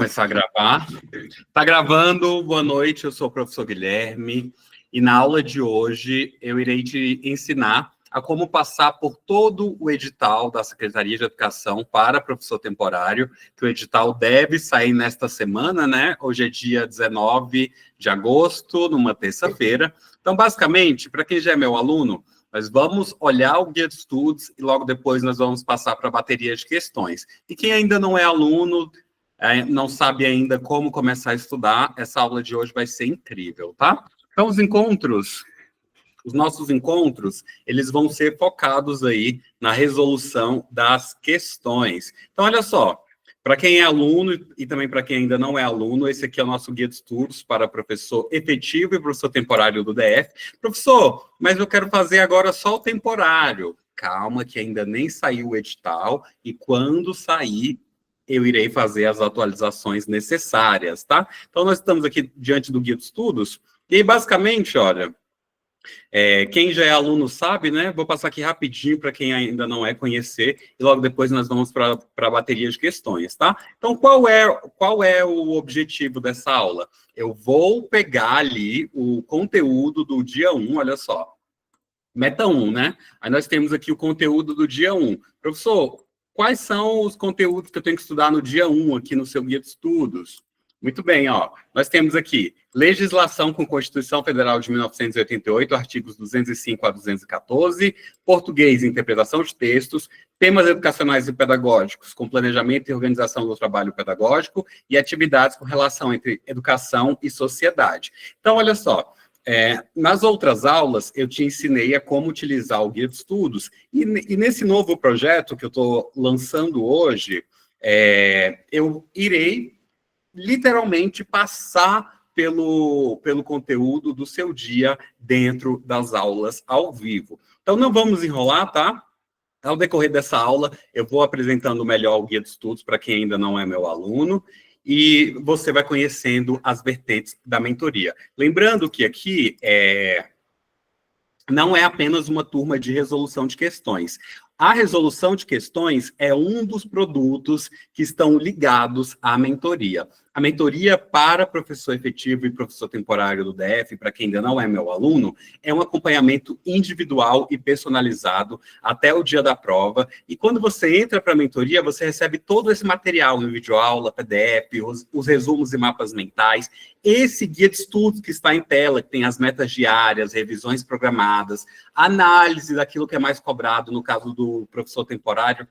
Começar a gravar. Tá gravando, boa noite, eu sou o professor Guilherme, e na aula de hoje eu irei te ensinar a como passar por todo o edital da Secretaria de Educação para professor temporário, que o edital deve sair nesta semana, né? Hoje é dia 19 de agosto, numa terça-feira. Então, basicamente, para quem já é meu aluno, nós vamos olhar o guia de estudos e logo depois nós vamos passar para a bateria de questões. E quem ainda não é aluno, não sabe ainda como começar a estudar, essa aula de hoje vai ser incrível, tá? Então, os nossos encontros, eles vão ser focados aí na resolução das questões. Então, olha só, para quem é aluno e também para quem ainda não é aluno, esse aqui é o nosso guia de estudos para professor efetivo e professor temporário do DF. Professor, mas eu quero fazer agora só o temporário. Calma, que ainda nem saiu o edital, e quando sair, eu irei fazer as atualizações necessárias, tá? Então, nós estamos aqui diante do guia de estudos, e basicamente, olha, quem já é aluno sabe, né? Vou passar aqui rapidinho para quem ainda não é conhecer, e logo depois nós vamos para a bateria de questões, tá? Então, qual é o objetivo dessa aula? Eu vou pegar ali o conteúdo do dia 1, olha só, Meta 1, né? Aí nós temos aqui o conteúdo do dia 1. Professor, quais são os conteúdos que eu tenho que estudar no dia 1 aqui no seu guia de estudos? Muito bem, ó. Nós temos aqui legislação com Constituição Federal de 1988, artigos 205 a 214, português e interpretação de textos, temas educacionais e pedagógicos com planejamento e organização do trabalho pedagógico e atividades com relação entre educação e sociedade. Então, olha só, nas outras aulas, eu te ensinei a como utilizar o guia de estudos, e nesse novo projeto que eu estou lançando hoje, eu irei literalmente passar pelo conteúdo do seu dia dentro das aulas ao vivo. Então, não vamos enrolar, tá? Ao decorrer dessa aula, eu vou apresentando melhor o guia de estudos para quem ainda não é meu aluno, e você vai conhecendo as vertentes da mentoria. Lembrando que aqui não é apenas uma turma de resolução de questões. A resolução de questões é um dos produtos que estão ligados à mentoria. A mentoria para professor efetivo e professor temporário do DF, para quem ainda não é meu aluno, é um acompanhamento individual e personalizado até o dia da prova. E quando você entra para a mentoria, você recebe todo esse material em videoaula, PDF, os resumos e mapas mentais, esse guia de estudos que está em tela, que tem as metas diárias, revisões programadas, análise daquilo que é mais cobrado, no caso do professor temporário,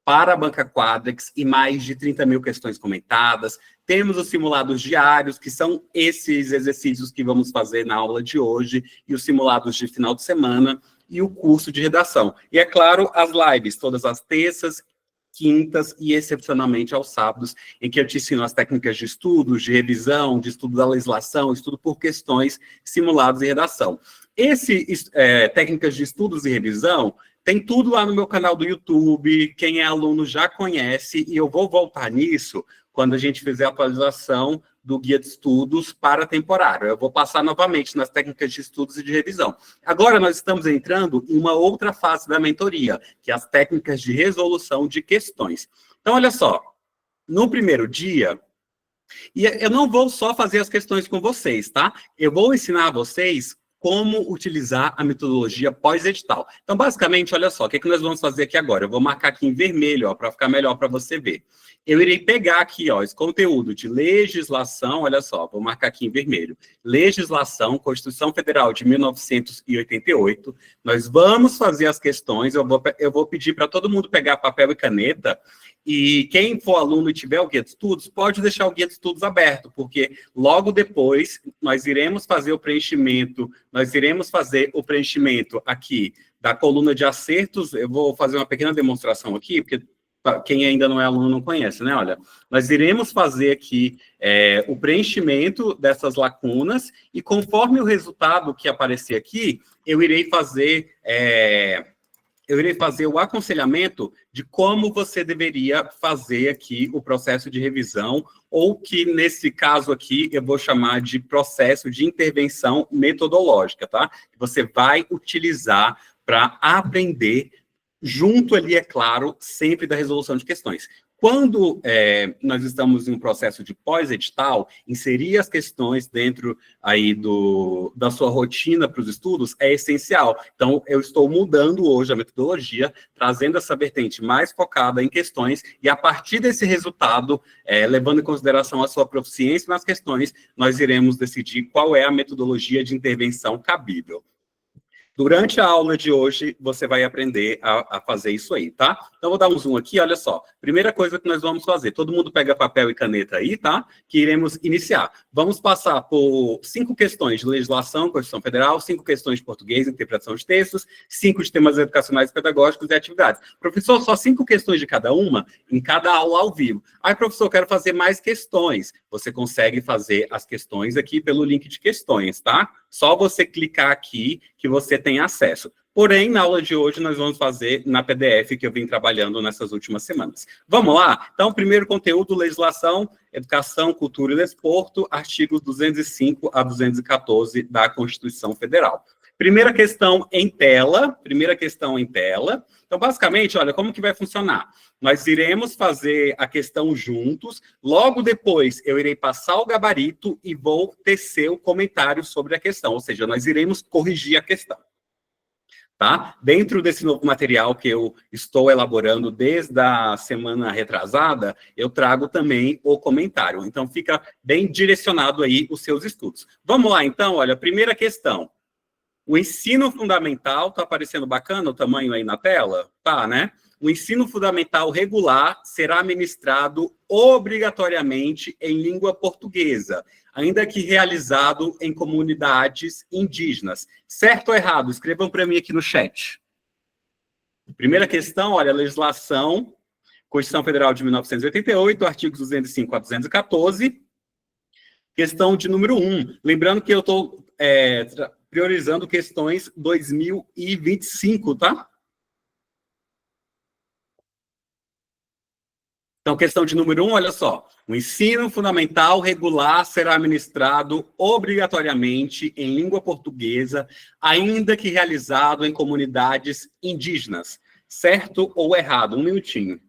para a banca Quadrex, e mais de 30 mil questões comentadas. Temos os simulados diários, que são esses exercícios que vamos fazer na aula de hoje, e os simulados de final de semana, e o curso de redação. E, é claro, as lives, todas as terças, quintas e, excepcionalmente, aos sábados, em que eu te ensino as técnicas de estudo, de revisão, de estudo da legislação, estudo por questões, simulados e redação. Técnicas de estudos e revisão, tem tudo lá no meu canal do YouTube, quem é aluno já conhece, e eu vou voltar nisso quando a gente fizer a atualização do guia de estudos para temporário. Eu vou passar novamente nas técnicas de estudos e de revisão. Agora nós estamos entrando em uma outra fase da mentoria, que é as técnicas de resolução de questões. Então, olha só, no primeiro dia, e eu não vou só fazer as questões com vocês, tá? Eu vou ensinar a vocês como utilizar a metodologia pós-edital. Então, basicamente, olha só, o que nós vamos fazer aqui agora? Eu vou marcar aqui em vermelho, para ficar melhor para você ver. Eu irei pegar aqui, esse conteúdo de legislação, olha só, vou marcar aqui em vermelho. Legislação, Constituição Federal de 1988. Nós vamos fazer as questões, eu vou pedir para todo mundo pegar papel e caneta, e quem for aluno e tiver o guia de estudos, pode deixar o guia de estudos aberto, porque logo depois nós iremos fazer o preenchimento aqui da coluna de acertos. Eu vou fazer uma pequena demonstração aqui, porque quem ainda não é aluno não conhece, né? Olha, nós iremos fazer aqui o preenchimento dessas lacunas, e conforme o resultado que aparecer aqui, eu irei fazer o aconselhamento de como você deveria fazer aqui o processo de revisão, ou que, nesse caso aqui, eu vou chamar de processo de intervenção metodológica, tá? Que você vai utilizar para aprender, junto ali, é claro, sempre da resolução de questões. Quando nós estamos em um processo de pós-edital, inserir as questões dentro aí da sua rotina para os estudos é essencial. Então, eu estou mudando hoje a metodologia, trazendo essa vertente mais focada em questões, e a partir desse resultado, levando em consideração a sua proficiência nas questões, nós iremos decidir qual é a metodologia de intervenção cabível. Durante a aula de hoje, você vai aprender a fazer isso aí, tá? Então, vou dar um zoom aqui, olha só. Primeira coisa que nós vamos fazer, todo mundo pega papel e caneta aí, tá? Que iremos iniciar. Vamos passar por 5 questões de legislação, Constituição Federal, 5 questões de português, interpretação de textos, 5 de temas educacionais, pedagógicos e atividades. Professor, só 5 questões de cada uma, em cada aula ao vivo. Aí, professor, eu quero fazer mais questões. Você consegue fazer as questões aqui pelo link de questões, tá? Só você clicar aqui que você tem acesso. Porém, na aula de hoje, nós vamos fazer na PDF que eu vim trabalhando nessas últimas semanas. Vamos lá? Então, primeiro conteúdo, legislação, educação, cultura e desporto, artigos 205 a 214 da Constituição Federal. Primeira questão em tela. Então, basicamente, olha, como que vai funcionar? Nós iremos fazer a questão juntos, logo depois eu irei passar o gabarito e vou tecer o comentário sobre a questão, ou seja, nós iremos corrigir a questão. Tá? Dentro desse novo material que eu estou elaborando desde a semana retrasada, eu trago também o comentário. Então, fica bem direcionado aí os seus estudos. Vamos lá, então, olha, primeira questão. O ensino fundamental, tá aparecendo bacana o tamanho aí na tela? Tá, né? O ensino fundamental regular será ministrado obrigatoriamente em língua portuguesa, ainda que realizado em comunidades indígenas. Certo ou errado? Escrevam para mim aqui no chat. Primeira questão, olha, legislação, Constituição Federal de 1988, artigos 205 a 214. Questão de número 1. Lembrando que eu estou priorizando questões 2025, tá? Então, questão de número 1, olha só. O ensino fundamental regular será ministrado obrigatoriamente em língua portuguesa, ainda que realizado em comunidades indígenas. Certo ou errado? Um minutinho.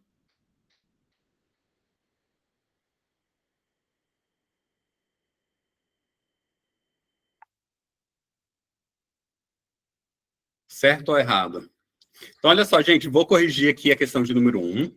Certo ou errado? Então, olha só, gente, vou corrigir aqui a questão de número 1.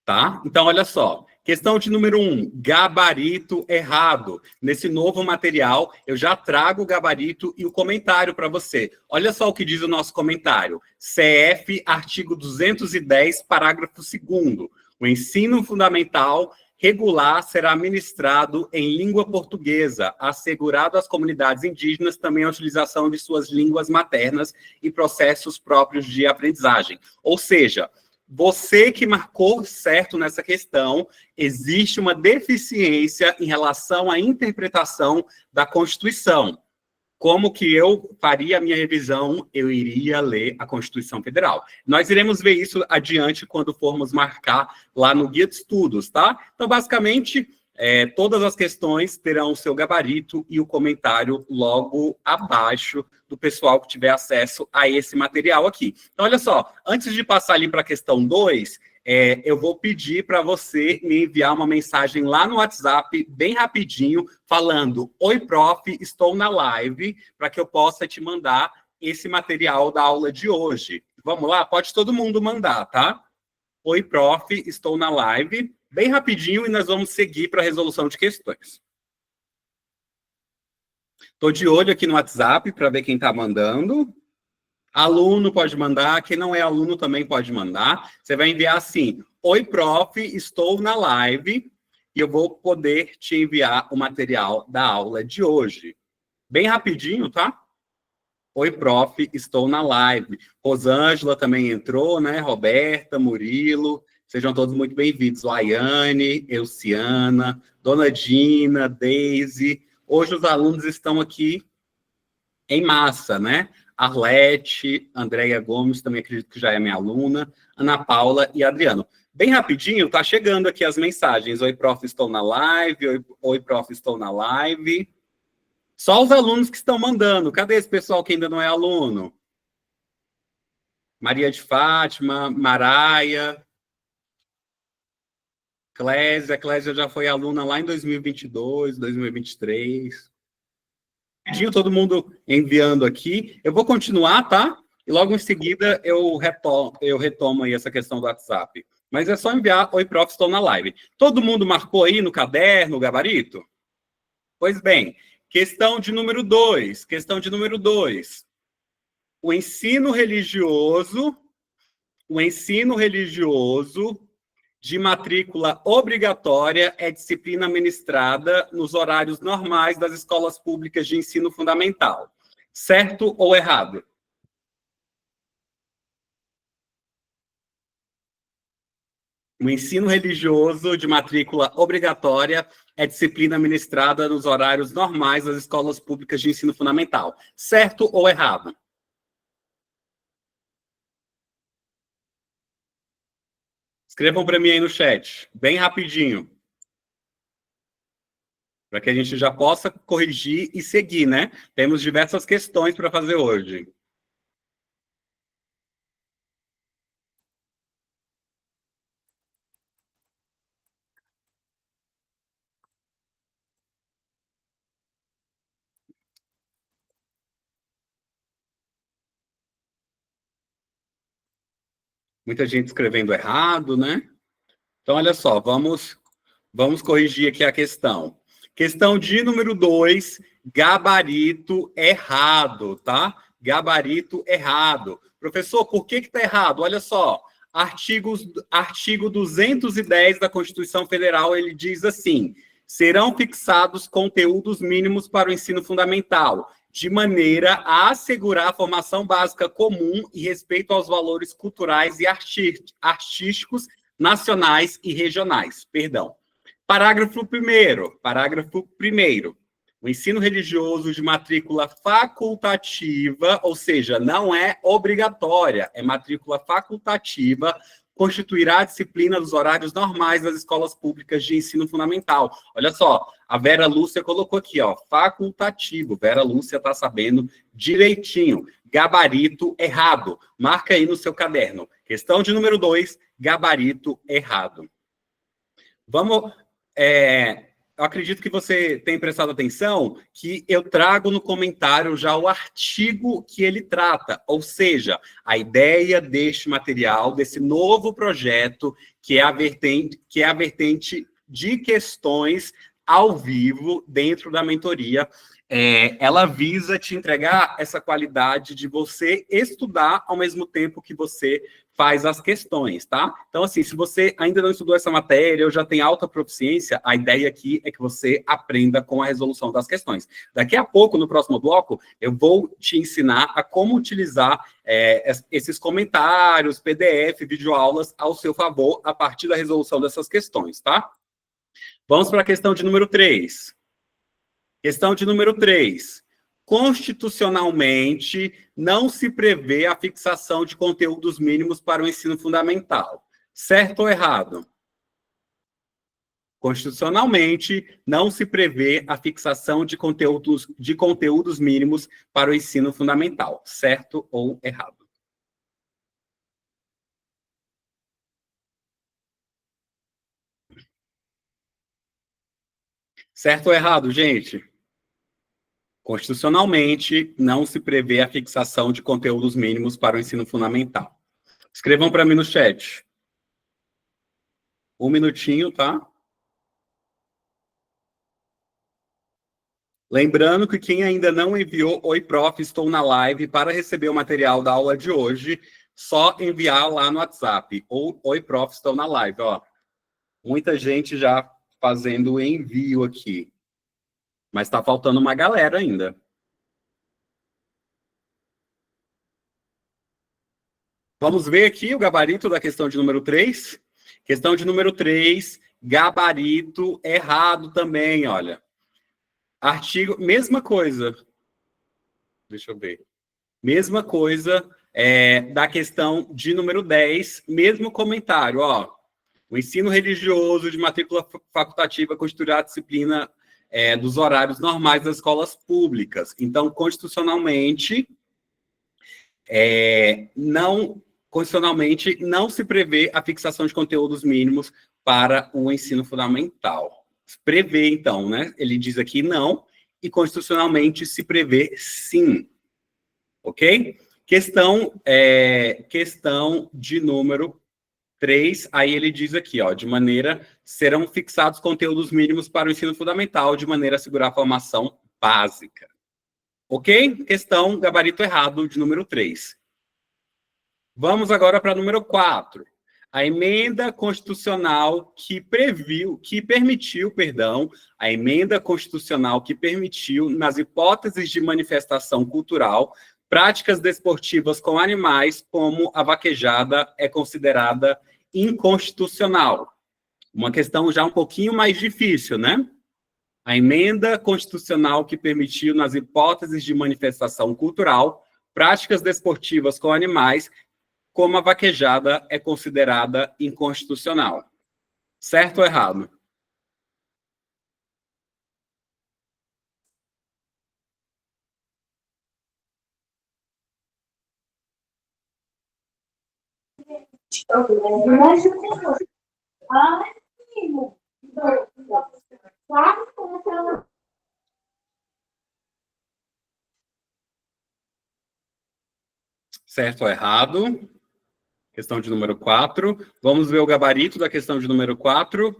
Tá? Então, olha só. Questão de número 1, gabarito errado. Nesse novo material, eu já trago o gabarito e o comentário para você. Olha só o que diz o nosso comentário. CF, artigo 210, parágrafo 2º. O ensino fundamental regular será ministrado em língua portuguesa, assegurado às comunidades indígenas também a utilização de suas línguas maternas e processos próprios de aprendizagem. Ou seja, você que marcou certo nessa questão, existe uma deficiência em relação à interpretação da Constituição. Como que eu faria a minha revisão? Eu iria ler a Constituição Federal. Nós iremos ver isso adiante quando formos marcar lá no Guia de Estudos, tá? Então, basicamente, todas as questões terão o seu gabarito e o comentário logo abaixo do pessoal que tiver acesso a esse material aqui. Então, olha só, antes de passar ali para a questão 2, eu vou pedir para você me enviar uma mensagem lá no WhatsApp, bem rapidinho, falando: "Oi, prof, estou na live", para que eu possa te mandar esse material da aula de hoje. Vamos lá? Pode todo mundo mandar, tá? "Oi, prof, estou na live", bem rapidinho, e nós vamos seguir para a resolução de questões. Estou de olho aqui no WhatsApp para ver quem está mandando. Aluno pode mandar, quem não é aluno também pode mandar. Você vai enviar assim: "Oi, prof, estou na live", e eu vou poder te enviar o material da aula de hoje. Bem rapidinho, tá? "Oi, prof, estou na live". Rosângela também entrou, né? Roberta, Murilo, sejam todos muito bem-vindos. Laiane, Elciana, Dona Dina, Deise. Hoje os alunos estão aqui em massa, né? Arlete, Andréia Gomes, também acredito que já é minha aluna, Ana Paula e Adriano. Bem rapidinho, tá chegando aqui as mensagens. "Oi, prof, estou na live". Oi, prof, estou na live". Só os alunos que estão mandando. Cadê esse pessoal que ainda não é aluno? Maria de Fátima, Maraia. Clésia já foi aluna lá em 2022, 2023. Todo mundo enviando aqui. Eu vou continuar, tá? E logo em seguida eu retomo aí essa questão do WhatsApp. Mas é só enviar Oi, prof, estou na live. Todo mundo marcou aí no caderno, no gabarito? Pois bem, questão de número 2. Questão de número 2. O ensino religioso de matrícula obrigatória é disciplina ministrada nos horários normais das escolas públicas de ensino fundamental. Certo ou errado? O ensino religioso de matrícula obrigatória é disciplina ministrada nos horários normais das escolas públicas de ensino fundamental. Certo ou errado? Escrevam para mim aí no chat, bem rapidinho, para que a gente já possa corrigir e seguir, né? Temos diversas questões para fazer hoje. Muita gente escrevendo errado, né? Então, olha só, vamos corrigir aqui a questão. Questão de número 2, gabarito errado, tá? Gabarito errado. Professor, por que está errado? Olha só, artigo 210 da Constituição Federal, ele diz assim: serão fixados conteúdos mínimos para o ensino fundamental, de maneira a assegurar a formação básica comum e respeito aos valores culturais e artísticos nacionais e regionais. Perdão. Parágrafo 1º. Parágrafo 1º. O ensino religioso de matrícula facultativa, ou seja, não é obrigatória, é matrícula facultativa, constituirá a disciplina dos horários normais das escolas públicas de ensino fundamental. Olha só, a Vera Lúcia colocou aqui, ó, facultativo. Vera Lúcia está sabendo direitinho. Gabarito errado. Marca aí no seu caderno. Questão de número 2, gabarito errado. Vamos... eu acredito que você tem prestado atenção que eu trago no comentário já o artigo que ele trata, ou seja, a ideia deste material, desse novo projeto, que é a vertente de questões ao vivo dentro da mentoria. Ela visa te entregar essa qualidade de você estudar ao mesmo tempo que você faz as questões, tá? Então, assim, se você ainda não estudou essa matéria ou já tem alta proficiência, a ideia aqui é que você aprenda com a resolução das questões. Daqui a pouco, no próximo bloco, eu vou te ensinar a como utilizar esses comentários, PDF, videoaulas ao seu favor a partir da resolução dessas questões, tá? Vamos para a questão de número 3. Questão de número 3. Constitucionalmente, não se prevê a fixação de conteúdos mínimos para o ensino fundamental. Certo ou errado? Constitucionalmente, não se prevê a fixação de conteúdos mínimos para o ensino fundamental. Certo ou errado? Certo ou errado, gente? Constitucionalmente, não se prevê a fixação de conteúdos mínimos para o ensino fundamental. Escrevam para mim no chat. Um minutinho, tá? Lembrando que quem ainda não enviou Oi, prof, estou na live para receber o material da aula de hoje, só enviar lá no WhatsApp. Ou Oi, prof, estou na live, ó. Muita gente já fazendo o envio aqui. Mas está faltando uma galera ainda. Vamos ver aqui o gabarito da questão de número 3. Questão de número 3, gabarito errado também, olha. Artigo, mesma coisa. Deixa eu ver. Mesma coisa da questão de número 10, mesmo comentário, ó. O ensino religioso de matrícula facultativa constituirá a disciplina dos horários normais das escolas públicas. Então, constitucionalmente, não se prevê a fixação de conteúdos mínimos para o ensino fundamental. Prevê, então, né? Ele diz aqui não, e constitucionalmente se prevê sim. Ok? Questão de número 3, aí ele diz aqui, ó, de maneira, serão fixados conteúdos mínimos para o ensino fundamental, de maneira a assegurar a formação básica. Ok? Questão, gabarito errado, de número 3. Vamos agora para número 4. A emenda constitucional que permitiu, a emenda constitucional que permitiu, nas hipóteses de manifestação cultural, práticas desportivas com animais, como a vaquejada, é considerada inconstitucional. Uma questão já um pouquinho mais difícil, né? A emenda constitucional que permitiu, nas hipóteses de manifestação cultural, práticas desportivas com animais, como a vaquejada, é considerada inconstitucional. Certo ou errado? Certo ou errado? Questão de número 4. Vamos ver o gabarito da questão de número 4.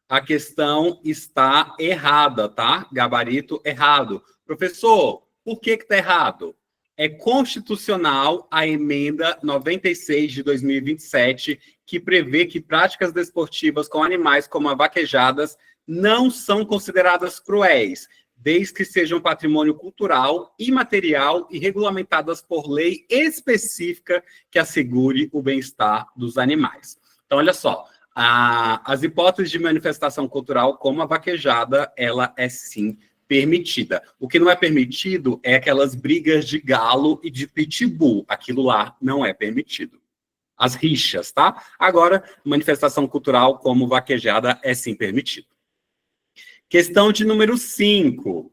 A questão está errada, tá? Gabarito errado. Professor, por que está errado? É constitucional a emenda 96 de 2027, que prevê que práticas desportivas com animais como as vaquejadas não são consideradas cruéis, desde que sejam patrimônio cultural, imaterial e regulamentadas por lei específica que assegure o bem-estar dos animais. Então, olha só, as hipóteses de manifestação cultural, como a vaquejada, ela é sim permitida. O que não é permitido é aquelas brigas de galo e de pitbull. Aquilo lá não é permitido. As rixas, tá? Agora, manifestação cultural como vaquejada é sim permitido. Questão de número 5.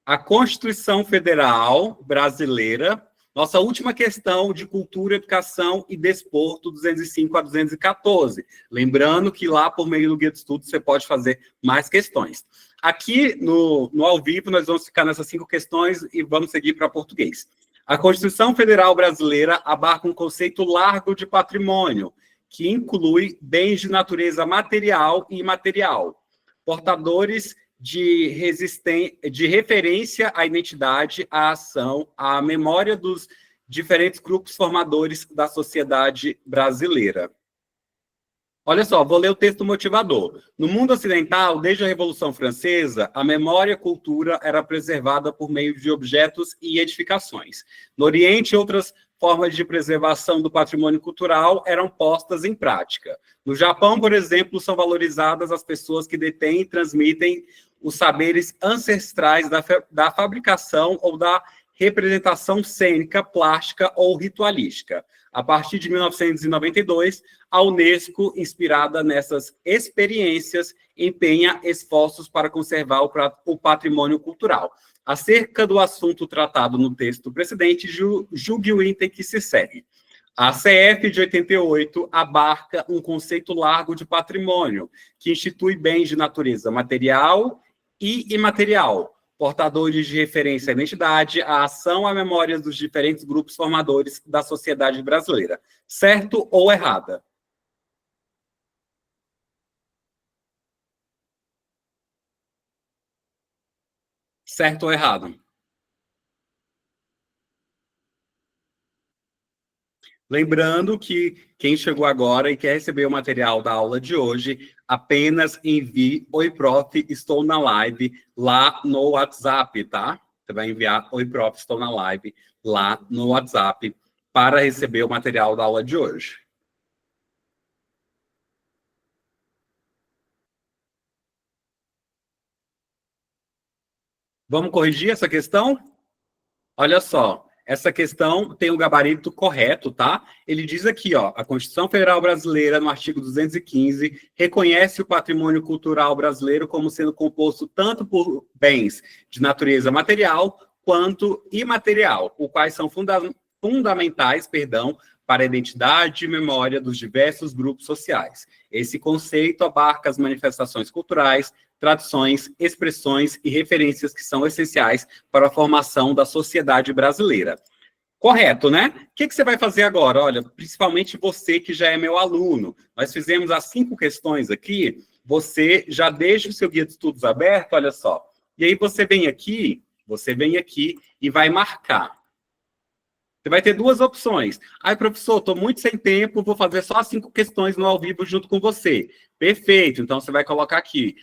A Constituição Federal Brasileira, nossa última questão de cultura, educação e desporto, 205 a 214. Lembrando que lá, por meio do guia de estudo, você pode fazer mais questões. Aqui, no ao vivo, nós vamos ficar nessas 5 questões e vamos seguir para português. A Constituição Federal Brasileira abarca um conceito largo de patrimônio, que inclui bens de natureza material e imaterial, portadores de referência à identidade, à ação, à memória dos diferentes grupos formadores da sociedade brasileira. Olha só, vou ler o texto motivador. No mundo ocidental, desde a Revolução Francesa, a memória e a cultura era preservada por meio de objetos e edificações. No Oriente, outras formas de preservação do patrimônio cultural eram postas em prática. No Japão, por exemplo, são valorizadas as pessoas que detêm e transmitem os saberes ancestrais da fabricação ou da representação cênica, plástica ou ritualística. A partir de 1992, a Unesco, inspirada nessas experiências, empenha esforços para conservar o patrimônio cultural. Acerca do assunto tratado no texto precedente, julgue o item que se segue. A CF de 88 abarca um conceito largo de patrimônio, que institui bens de natureza material e imaterial, portadores de referência à identidade, à ação, à memória dos diferentes grupos formadores da sociedade brasileira. Certo ou errada? Certo ou errado? Lembrando que quem chegou agora e quer receber o material da aula de hoje, apenas envie "Oi, prof, estou na live" lá no WhatsApp, tá? Você vai enviar "Oi, prof, estou na live" lá no WhatsApp para receber o material da aula de hoje. Vamos corrigir essa questão? Olha só, essa questão tem o gabarito correto, tá? Ele diz aqui, ó, a Constituição Federal Brasileira, no artigo 215, reconhece o patrimônio cultural brasileiro como sendo composto tanto por bens de natureza material quanto imaterial, os quais são fundamentais, para a identidade e memória dos diversos grupos sociais. Esse conceito abarca as manifestações culturais, tradições, expressões e referências que são essenciais para a formação da sociedade brasileira. Correto, né? O que você vai fazer agora? Olha, principalmente você que já é meu aluno. Nós fizemos as 5 questões aqui, você já deixa o seu guia de estudos aberto, olha só. E aí você vem aqui e vai marcar. Você vai ter 2 opções. Ai, professor, estou muito sem tempo, vou fazer só as 5 questões no ao vivo junto com você. Perfeito, então você vai colocar aqui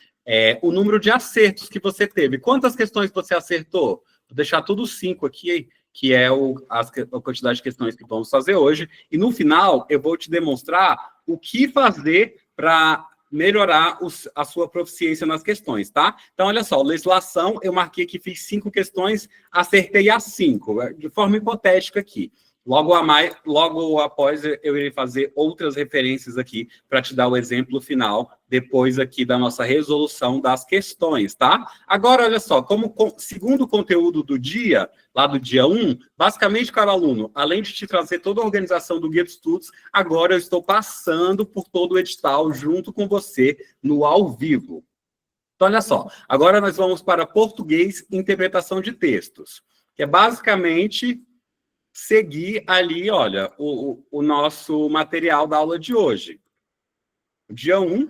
o número de acertos que você teve. Quantas questões você acertou? Vou deixar tudo 5 aqui, que é a quantidade de questões que vamos fazer hoje. E no final, eu vou te demonstrar o que fazer para melhorar a sua proficiência nas questões, tá? Então, olha só, legislação, eu marquei que fiz 5 questões, acertei as 5, de forma hipotética aqui. Logo após, eu irei fazer outras referências aqui para te dar o exemplo final, depois aqui da nossa resolução das questões, tá? Agora, olha só, segundo conteúdo do dia, lá do dia 1, basicamente, caro aluno, além de te trazer toda a organização do guia de estudos, agora eu estou passando por todo o edital junto com você no ao vivo. Então, olha só, agora nós vamos para português e interpretação de textos, que é basicamente seguir ali, olha, o nosso material da aula de hoje. Dia 1,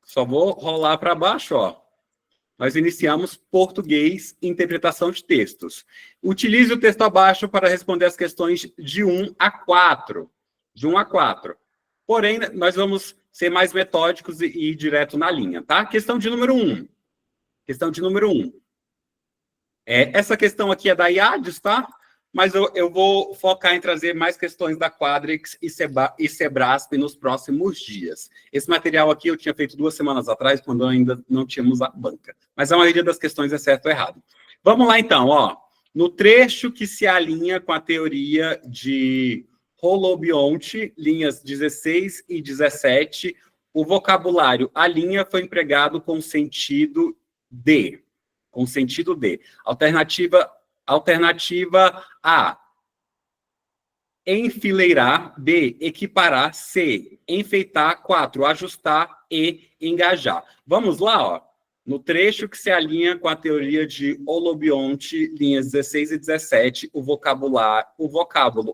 só vou rolar para baixo, ó. Nós iniciamos português e interpretação de textos. Utilize o texto abaixo para responder as questões de 1 a 4. De 1 a 4. Porém, nós vamos ser mais metódicos e ir direto na linha, tá? Questão de número 1. Questão de número 1. Essa questão aqui é da IADES, tá? Mas eu vou focar em trazer mais questões da Quadrix e Sebrasp nos próximos dias. Esse material aqui eu tinha feito 2 semanas atrás, quando ainda não tínhamos a banca. Mas a maioria das questões é certo ou errado. Vamos lá, então. Ó. No trecho que se alinha com a teoria de Holobyont, linhas 16 e 17, o vocabulário a linha foi empregado com sentido de. Com sentido de. Alternativa A, enfileirar. B, equiparar. C, enfeitar. 4, ajustar. E, engajar. Vamos lá, ó. No trecho que se alinha com a teoria de Holobyont, linhas 16 e 17, o vocábulo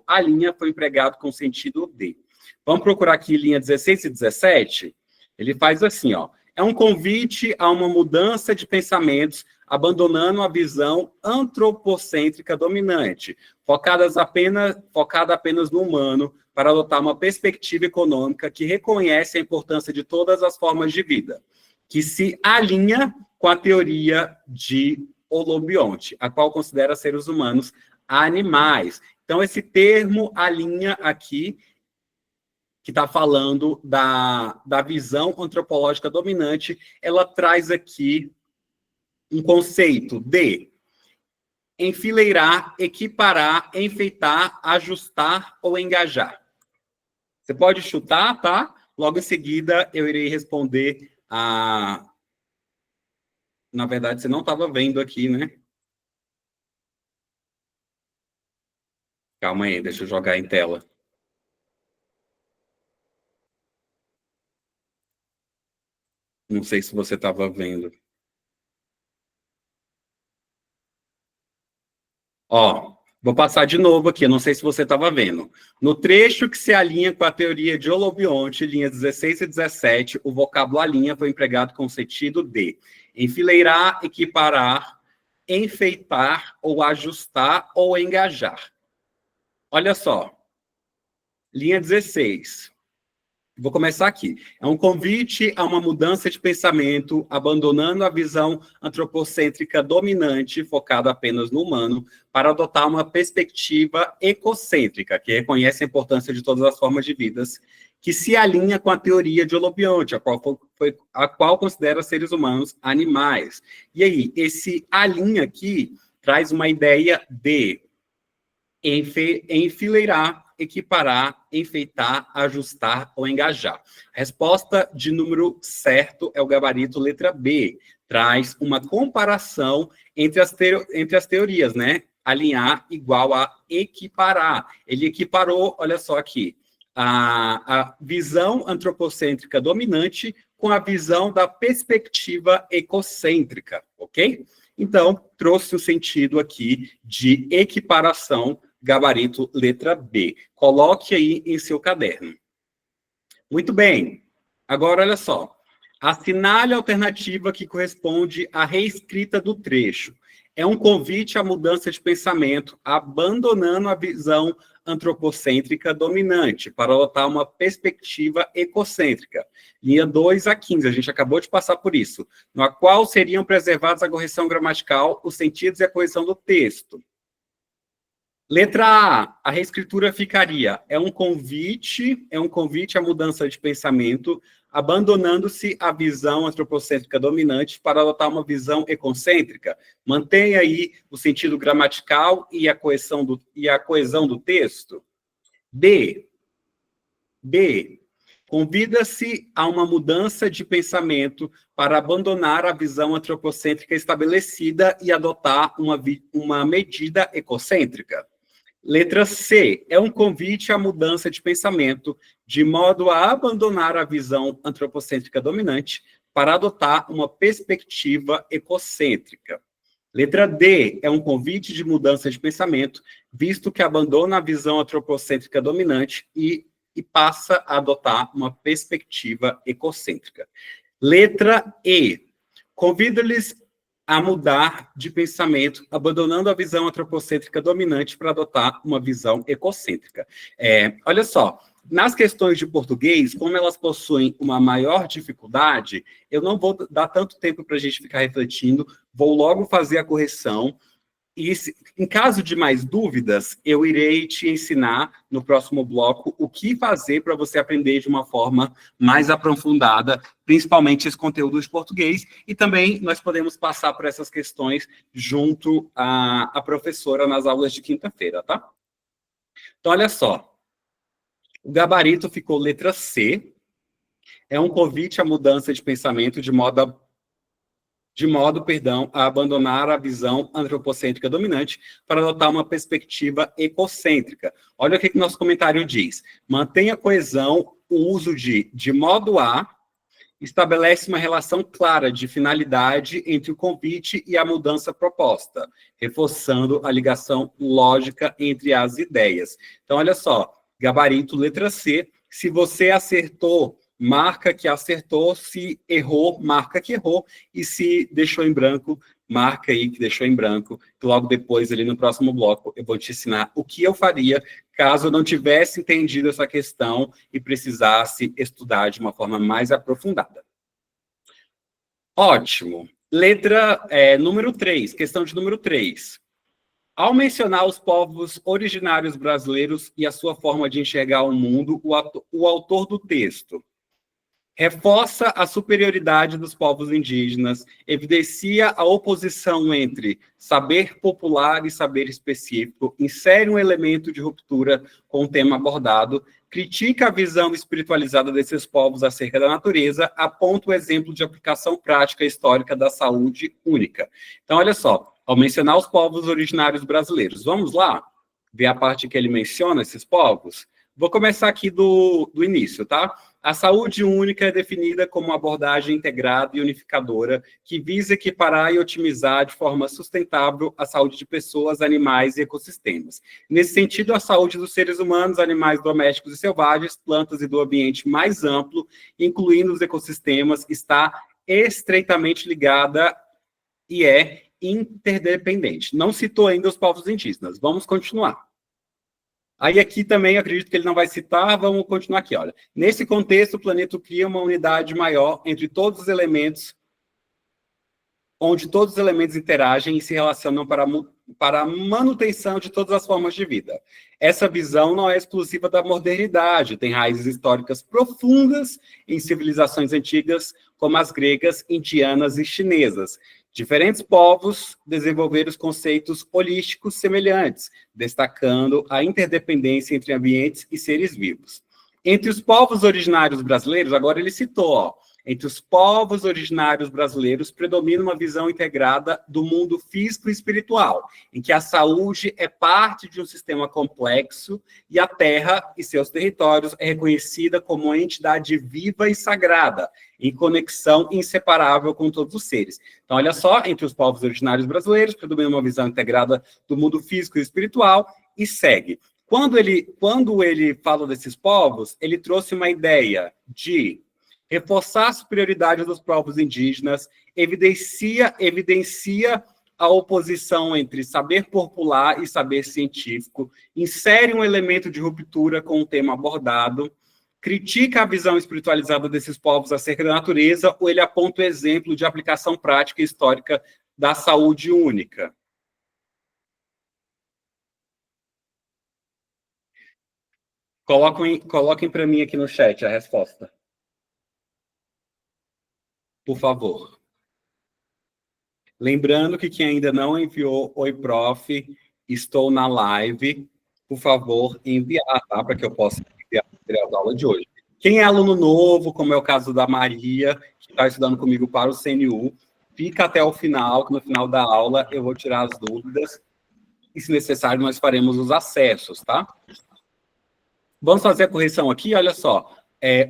a linha foi empregado com sentido de. Vamos procurar aqui linha 16 e 17? Ele faz assim, ó. É um convite a uma mudança de pensamentos, abandonando a visão antropocêntrica dominante, focada apenas no humano, para adotar uma perspectiva econômica que reconhece a importância de todas as formas de vida, que se alinha com a teoria de Holobyont, a qual considera seres humanos animais. Então, esse termo alinha aqui, que está falando da visão antropológica dominante, ela traz aqui um conceito de enfileirar, equiparar, enfeitar, ajustar ou engajar. Você pode chutar, tá? Logo em seguida, eu irei responder a... Na verdade, você não estava vendo aqui, né? Calma aí, deixa eu jogar em tela. Não sei se você estava vendo. Ó, vou passar de novo aqui, não sei se você estava vendo. No trecho que se alinha com a teoria de Holobyont, linhas 16 e 17, o vocábulo a linha foi empregado com o sentido de enfileirar, equiparar, enfeitar, ou ajustar, ou engajar. Olha só. Linha 16. Vou começar aqui. É um convite a uma mudança de pensamento, abandonando a visão antropocêntrica dominante, focada apenas no humano, para adotar uma perspectiva ecocêntrica, que reconhece a importância de todas as formas de vidas, que se alinha com a teoria de Holobyont, a qual considera seres humanos animais. E aí, esse alinha aqui traz uma ideia de enfileirar, equiparar, enfeitar, ajustar ou engajar. A resposta de número certo é o gabarito letra B. Traz uma comparação entre as teorias, né? alinhar igual a equiparar. Ele equiparou, olha só aqui, a visão antropocêntrica dominante com a visão da perspectiva ecocêntrica, ok? Então, trouxe o sentido aqui de equiparação, gabarito letra B. Coloque aí em seu caderno. Muito bem. Agora, olha só. Assinale a alternativa que corresponde à reescrita do trecho. É um convite à mudança de pensamento, abandonando a visão antropocêntrica dominante, para adotar uma perspectiva ecocêntrica. Linha 2 a 15, a gente acabou de passar por isso, na qual seriam preservados a correção gramatical, os sentidos e a coesão do texto. Letra A, a reescritura ficaria, é um convite à mudança de pensamento, abandonando-se a visão antropocêntrica dominante para adotar uma visão ecocêntrica. Mantenha aí o sentido gramatical e a coesão do texto. B, convida-se a uma mudança de pensamento para abandonar a visão antropocêntrica estabelecida e adotar uma medida ecocêntrica. Letra C, é um convite à mudança de pensamento, de modo a abandonar a visão antropocêntrica dominante para adotar uma perspectiva ecocêntrica. Letra D, é um convite de mudança de pensamento, visto que abandona a visão antropocêntrica dominante e passa a adotar uma perspectiva ecocêntrica. Letra E, convida-lhes a mudar de pensamento, abandonando a visão antropocêntrica dominante para adotar uma visão ecocêntrica. Olha só, nas questões de português, como elas possuem uma maior dificuldade, eu não vou dar tanto tempo para a gente ficar refletindo, vou logo fazer a correção. E, em caso de mais dúvidas, eu irei te ensinar no próximo bloco o que fazer para você aprender de uma forma mais aprofundada, principalmente esse conteúdo de português, e também nós podemos passar por essas questões junto à professora nas aulas de quinta-feira, tá? Então, olha só. O gabarito ficou letra C. É um convite à mudança de pensamento de modo a abandonar a visão antropocêntrica dominante para adotar uma perspectiva ecocêntrica. Olha o que nosso comentário diz. Mantenha a coesão, o uso de modo a, estabelece uma relação clara de finalidade entre o convite e a mudança proposta, reforçando a ligação lógica entre as ideias. Então, olha só, gabarito letra C, se você acertou, marca que acertou, se errou, marca que errou, e se deixou em branco, marca aí que deixou em branco, que logo depois, ali no próximo bloco, eu vou te ensinar o que eu faria caso eu não tivesse entendido essa questão e precisasse estudar de uma forma mais aprofundada. Ótimo. Letra número 3, questão de número 3. Ao mencionar os povos originários brasileiros e a sua forma de enxergar o mundo, o autor do texto reforça a superioridade dos povos indígenas, evidencia a oposição entre saber popular e saber específico, insere um elemento de ruptura com o tema abordado, critica a visão espiritualizada desses povos acerca da natureza, aponta o exemplo de aplicação prática histórica da saúde única. Então, olha só, ao mencionar os povos originários brasileiros, vamos lá ver a parte que ele menciona esses povos? Vou começar aqui do início, tá? A saúde única é definida como uma abordagem integrada e unificadora que visa equiparar e otimizar de forma sustentável a saúde de pessoas, animais e ecossistemas. Nesse sentido, a saúde dos seres humanos, animais domésticos e selvagens, plantas e do ambiente mais amplo, incluindo os ecossistemas, está estreitamente ligada e é interdependente. Não citou ainda os povos indígenas. Vamos continuar. Aí aqui também, acredito que ele não vai citar, vamos continuar aqui, olha. Nesse contexto, o planeta cria uma unidade maior entre todos os elementos, onde todos os elementos interagem e se relacionam para a manutenção de todas as formas de vida. Essa visão não é exclusiva da modernidade, tem raízes históricas profundas em civilizações antigas, como as gregas, indianas e chinesas. Diferentes povos desenvolveram os conceitos holísticos semelhantes, destacando a interdependência entre ambientes e seres vivos. Entre os povos originários brasileiros, agora ele citou, Entre os povos originários brasileiros, predomina uma visão integrada do mundo físico e espiritual, em que a saúde é parte de um sistema complexo e a terra e seus territórios é reconhecida como uma entidade viva e sagrada, em conexão inseparável com todos os seres. Então, olha só, entre os povos originários brasileiros, predomina uma visão integrada do mundo físico e espiritual, e segue. Quando ele fala desses povos, ele trouxe uma ideia de reforçar a superioridade dos povos indígenas, evidencia a oposição entre saber popular e saber científico, insere um elemento de ruptura com o tema abordado, critica a visão espiritualizada desses povos acerca da natureza, ou ele aponta o exemplo de aplicação prática e histórica da saúde única. Coloquem para mim aqui no chat a resposta. Por favor. Lembrando que quem ainda não enviou Oi, Prof, estou na live. Por favor, enviar, tá? Para que eu possa enviar o material da aula de hoje. Quem é aluno novo, como é o caso da Maria, que está estudando comigo para o CNU, fica até o final, que no final da aula eu vou tirar as dúvidas. E, se necessário, nós faremos os acessos, tá? Vamos fazer a correção aqui, olha só.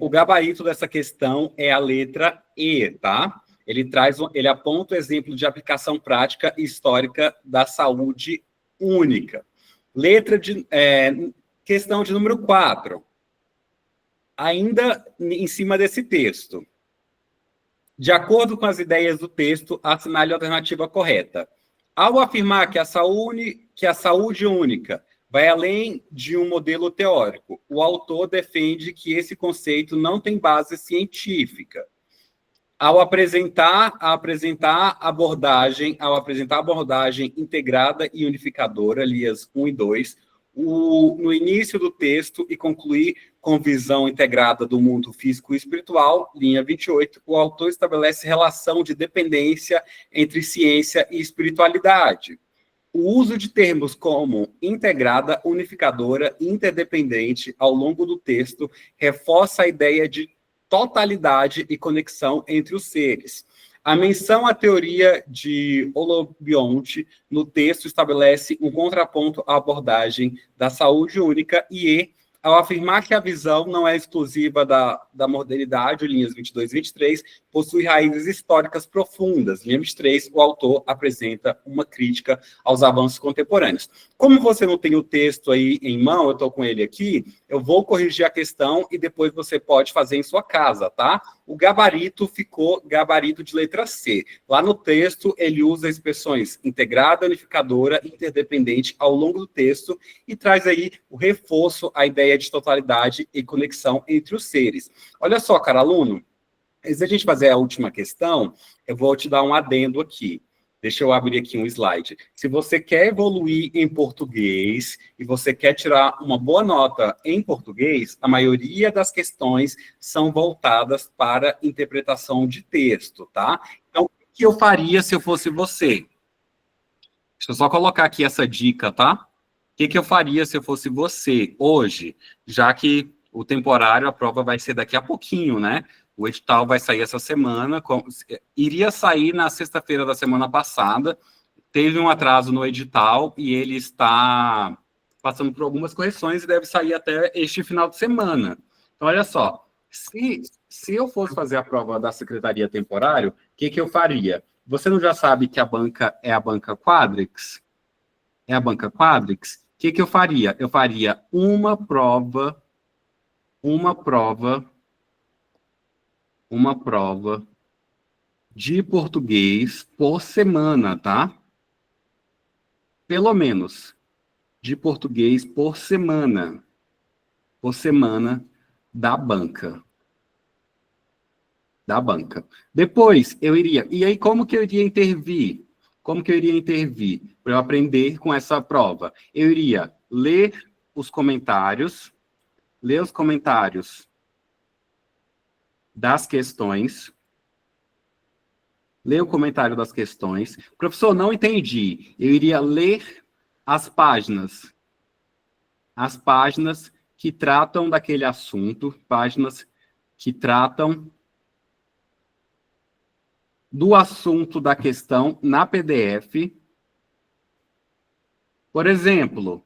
O gabarito dessa questão é a letra E, tá? Ele aponta o exemplo de aplicação prática e histórica da saúde única. Questão de número 4. Ainda em cima desse texto. De acordo com as ideias do texto, assinale a alternativa correta. Ao afirmar que a saúde única vai além de um modelo teórico, o autor defende que esse conceito não tem base científica. Ao apresentar a abordagem integrada e unificadora, linhas 1 e 2, no início do texto e concluir com visão integrada do mundo físico e espiritual, linha 28, o autor estabelece relação de dependência entre ciência e espiritualidade. O uso de termos como integrada, unificadora, interdependente ao longo do texto reforça a ideia de totalidade e conexão entre os seres. A menção à teoria de Holobionte no texto estabelece um contraponto à abordagem da saúde única e, ao afirmar que a visão não é exclusiva da modernidade, linhas 22 e 23, possui raízes históricas profundas. Linha 23, o autor apresenta uma crítica aos avanços contemporâneos. Como você não tem o texto aí em mão, eu estou com ele aqui, eu vou corrigir a questão e depois você pode fazer em sua casa, tá? O gabarito ficou gabarito de letra C. Lá no texto, ele usa expressões integrada, unificadora, interdependente ao longo do texto e traz aí o reforço à ideia de totalidade e conexão entre os seres. Olha só, cara aluno, antes da gente fazer a última questão, eu vou te dar um adendo aqui. Deixa eu abrir aqui um slide. Se você quer evoluir em português e você quer tirar uma boa nota em português, a maioria das questões são voltadas para interpretação de texto, tá? Então, o que eu faria se eu fosse você? Deixa eu só colocar aqui essa dica, tá? O que eu faria se eu fosse você hoje, já que o temporário, a prova vai ser daqui a pouquinho, né? O edital vai sair essa semana, iria sair na sexta-feira da semana passada, teve um atraso no edital e ele está passando por algumas correções e deve sair até este final de semana. Então, olha só, se eu fosse fazer a prova da Secretaria Temporário, o que eu faria? Você não já sabe que a banca é a banca Quadrix? É a banca Quadrix? O que eu faria? Eu faria uma prova de português por semana, tá? Pelo menos de português por semana da banca. Depois eu iria, e aí como que eu iria intervir? Para eu aprender com essa prova? Eu iria ler os comentários das questões. Ler o comentário das questões. Professor, não entendi. Eu iria ler as páginas que tratam daquele assunto, páginas que tratam do assunto da questão na PDF. Por exemplo,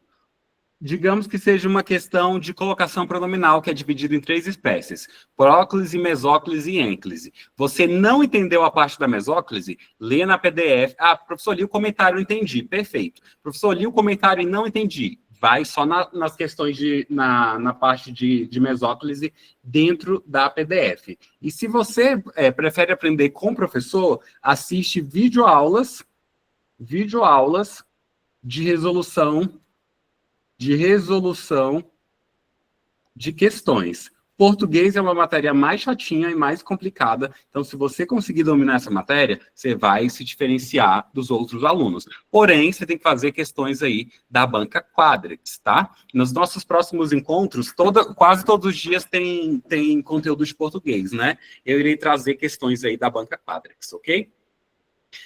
digamos que seja uma questão de colocação pronominal que é dividida em 3 espécies: próclise, mesóclise e ênclise. Você não entendeu a parte da mesóclise? Lê na PDF. Ah, professor, li o comentário, entendi. Perfeito. Professor, li o comentário e não entendi. Vai só nas questões na parte de mesóclise dentro da PDF. E se você prefere aprender com o professor, assiste videoaulas de resolução de questões. Português é uma matéria mais chatinha e mais complicada, então se você conseguir dominar essa matéria, você vai se diferenciar dos outros alunos. Porém, você tem que fazer questões aí da banca Quadrix, tá? Nos nossos próximos encontros, quase todos os dias tem conteúdo de português, né? Eu irei trazer questões aí da banca Quadrix, ok?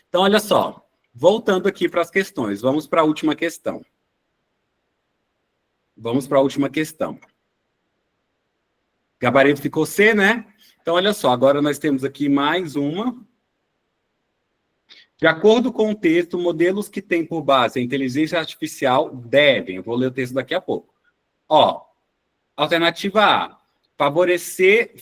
Então, olha só, voltando aqui para as questões, vamos para a última questão. Vamos para a última questão. Gabarito ficou C, né? Então, olha só, agora nós temos aqui mais uma. De acordo com o texto, modelos que têm por base a inteligência artificial devem... Eu vou ler o texto daqui a pouco. Ó, alternativa A. Favorecer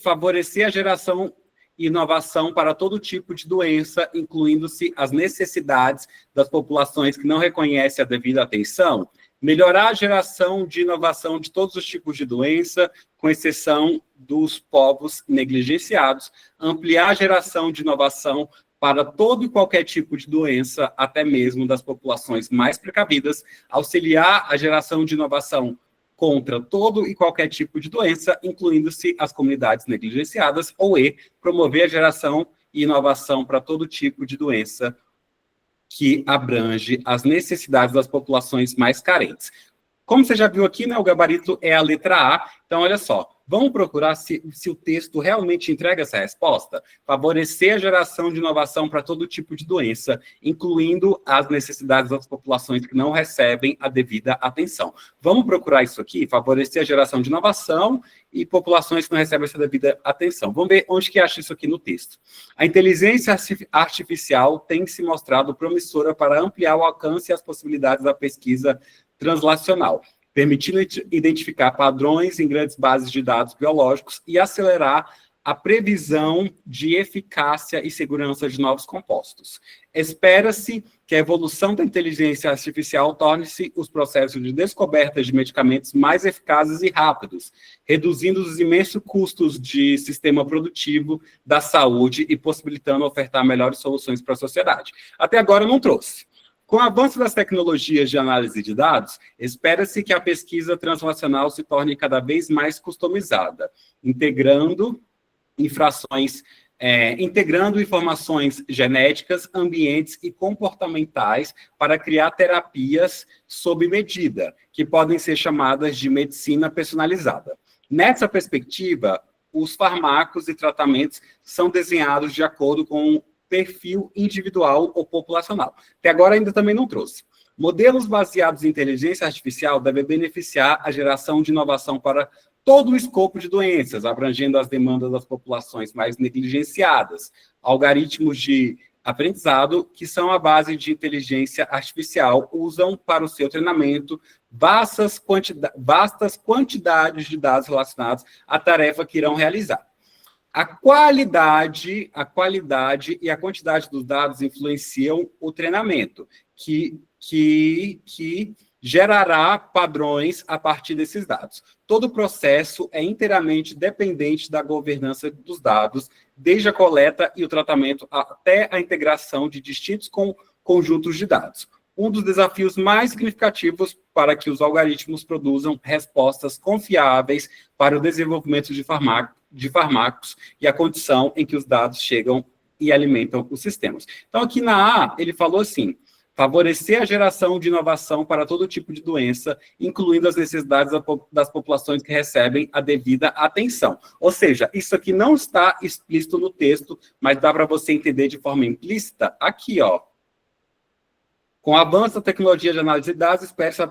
a geração e inovação para todo tipo de doença, incluindo-se as necessidades das populações que não reconhecem a devida atenção. Melhorar a geração de inovação de todos os tipos de doença, com exceção dos povos negligenciados. Ampliar a geração de inovação para todo e qualquer tipo de doença, até mesmo das populações mais precavidas. Auxiliar a geração de inovação contra todo e qualquer tipo de doença, incluindo-se as comunidades negligenciadas. Ou E, promover a geração e inovação para todo tipo de doença que abrange as necessidades das populações mais carentes. Como você já viu aqui, né, o gabarito é a letra A. Então, olha só, vamos procurar se o texto realmente entrega essa resposta. Favorecer a geração de inovação para todo tipo de doença, incluindo as necessidades das populações que não recebem a devida atenção. Vamos procurar isso aqui, favorecer a geração de inovação e populações que não recebem essa devida atenção. Vamos ver onde que acha isso aqui no texto. A inteligência artificial tem se mostrado promissora para ampliar o alcance e as possibilidades da pesquisa translacional, permitindo identificar padrões em grandes bases de dados biológicos e acelerar a previsão de eficácia e segurança de novos compostos. Espera-se que a evolução da inteligência artificial torne-se os processos de descoberta de medicamentos mais eficazes e rápidos, reduzindo os imensos custos de sistema produtivo da saúde e possibilitando ofertar melhores soluções para a sociedade. Até agora não trouxe. Com o avanço das tecnologias de análise de dados, espera-se que a pesquisa translacional se torne cada vez mais customizada, integrando informações genéticas, ambientes e comportamentais para criar terapias sob medida, que podem ser chamadas de medicina personalizada. Nessa perspectiva, os fármacos e tratamentos são desenhados de acordo com perfil individual ou populacional. Até agora ainda também não trouxe. Modelos baseados em inteligência artificial devem beneficiar a geração de inovação para todo o escopo de doenças, abrangendo as demandas das populações mais negligenciadas. Algoritmos de aprendizado, que são a base de inteligência artificial, usam para o seu treinamento vastas quantidades de dados relacionados à tarefa que irão realizar. A qualidade e a quantidade dos dados influenciam o treinamento, que gerará padrões a partir desses dados. Todo o processo é inteiramente dependente da governança dos dados, desde a coleta e o tratamento até a integração de distintos conjuntos de dados. Um dos desafios mais significativos para que os algoritmos produzam respostas confiáveis para o desenvolvimento de fármacos e a condição em que os dados chegam e alimentam os sistemas. Então, aqui na A, ele falou assim: favorecer a geração de inovação para todo tipo de doença, incluindo as necessidades das populações que recebem a devida atenção. Ou seja, isso aqui não está explícito no texto, mas dá para você entender de forma implícita aqui, ó. Com o avanço da tecnologia de análise de dados, espera-se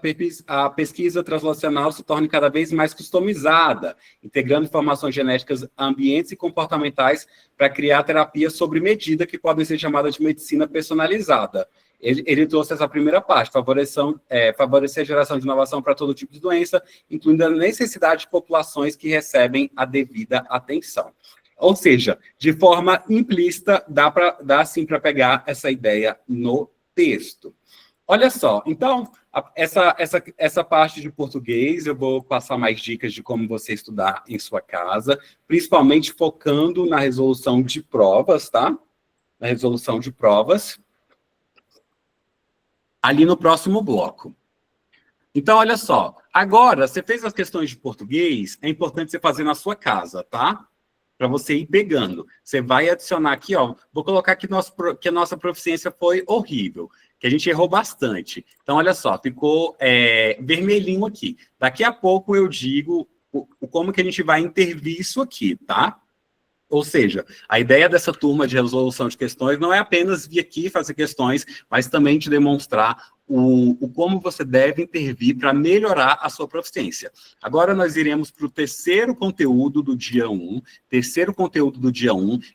a pesquisa translacional se torne cada vez mais customizada, integrando informações genéticas a ambientes e comportamentais para criar terapias sob medida que podem ser chamadas de medicina personalizada. Ele trouxe essa primeira parte, favorecer a geração de inovação para todo tipo de doença, incluindo a necessidade de populações que recebem a devida atenção. Ou seja, de forma implícita, dá sim para pegar essa ideia no texto. Olha só, então, essa parte de português, eu vou passar mais dicas de como você estudar em sua casa, principalmente focando na resolução de provas, tá? Na resolução de provas. Ali no próximo bloco. Então, olha só, agora, você fez as questões de português, é importante você fazer na sua casa, tá? Para você ir pegando. Você vai adicionar aqui, ó, vou colocar aqui que a nossa proficiência foi horrível, que a gente errou bastante. Então, olha só, ficou vermelhinho aqui. Daqui a pouco eu digo como que a gente vai intervir isso aqui, tá? Ou seja, a ideia dessa turma de resolução de questões não é apenas vir aqui fazer questões, mas também te demonstrar o como você deve intervir para melhorar a sua proficiência. Agora nós iremos para o terceiro conteúdo do dia 1,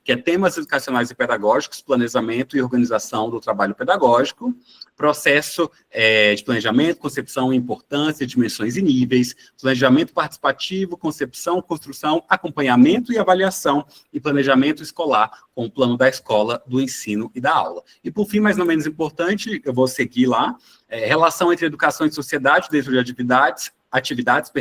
que é temas educacionais e pedagógicos, planejamento e organização do trabalho pedagógico, processo de planejamento, concepção e importância, dimensões e níveis, planejamento participativo, concepção, construção, acompanhamento e avaliação, e planejamento escolar, com o plano da escola, do ensino e da aula. E, por fim, mais não menos importante, eu vou seguir lá, relação entre educação e sociedade dentro de atividades,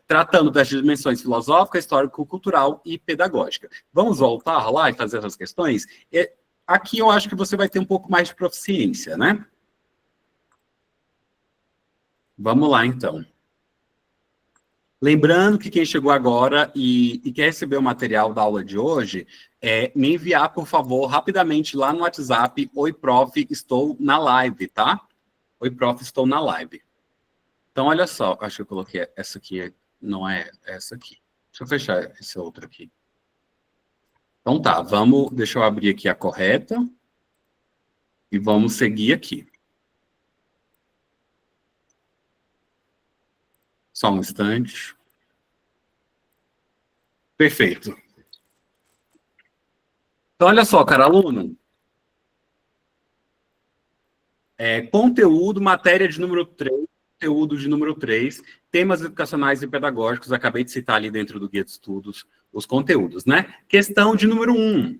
tratando das dimensões filosófica, histórico-cultural e pedagógica. Vamos voltar lá e fazer essas questões? Aqui eu acho que você vai ter um pouco mais de proficiência, né? Vamos lá, então. Lembrando que quem chegou agora e quer receber o material da aula de hoje, me enviar, por favor, rapidamente lá no WhatsApp, oi, prof, estou na live, tá? Oi, prof, estou na live. Então, olha só, acho que eu coloquei essa aqui, não é essa aqui. Deixa eu fechar esse outro aqui. Então tá, deixa eu abrir aqui a correta e vamos seguir aqui. Só um instante. Perfeito. Então, olha só, cara aluno. Conteúdo, matéria de número 3, conteúdo de número 3, temas educacionais e pedagógicos, acabei de citar ali dentro do guia de estudos os conteúdos, né? Questão de número 1.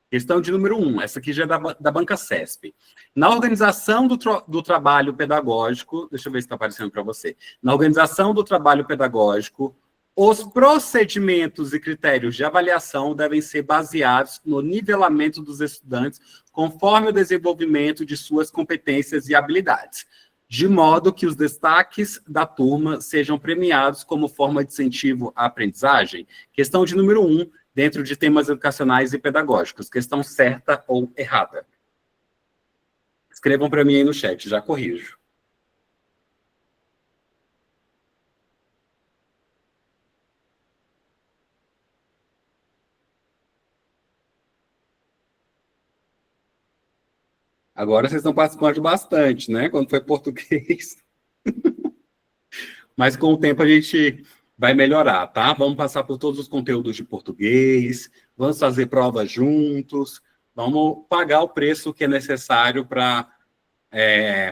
Questão de número 1, essa aqui já é da banca CESP. Na organização do trabalho pedagógico, deixa eu ver se está aparecendo para você. Na organização do trabalho pedagógico, os procedimentos e critérios de avaliação devem ser baseados no nivelamento dos estudantes conforme o desenvolvimento de suas competências e habilidades, de modo que os destaques da turma sejam premiados como forma de incentivo à aprendizagem. Questão de número 1, dentro de temas educacionais e pedagógicos. Questão certa ou errada? Escrevam para mim aí no chat, já corrijo. Agora vocês estão participando bastante, né? Quando foi português. Mas com o tempo a gente vai melhorar, tá? Vamos passar por todos os conteúdos de português, vamos fazer provas juntos, vamos pagar o preço que é necessário para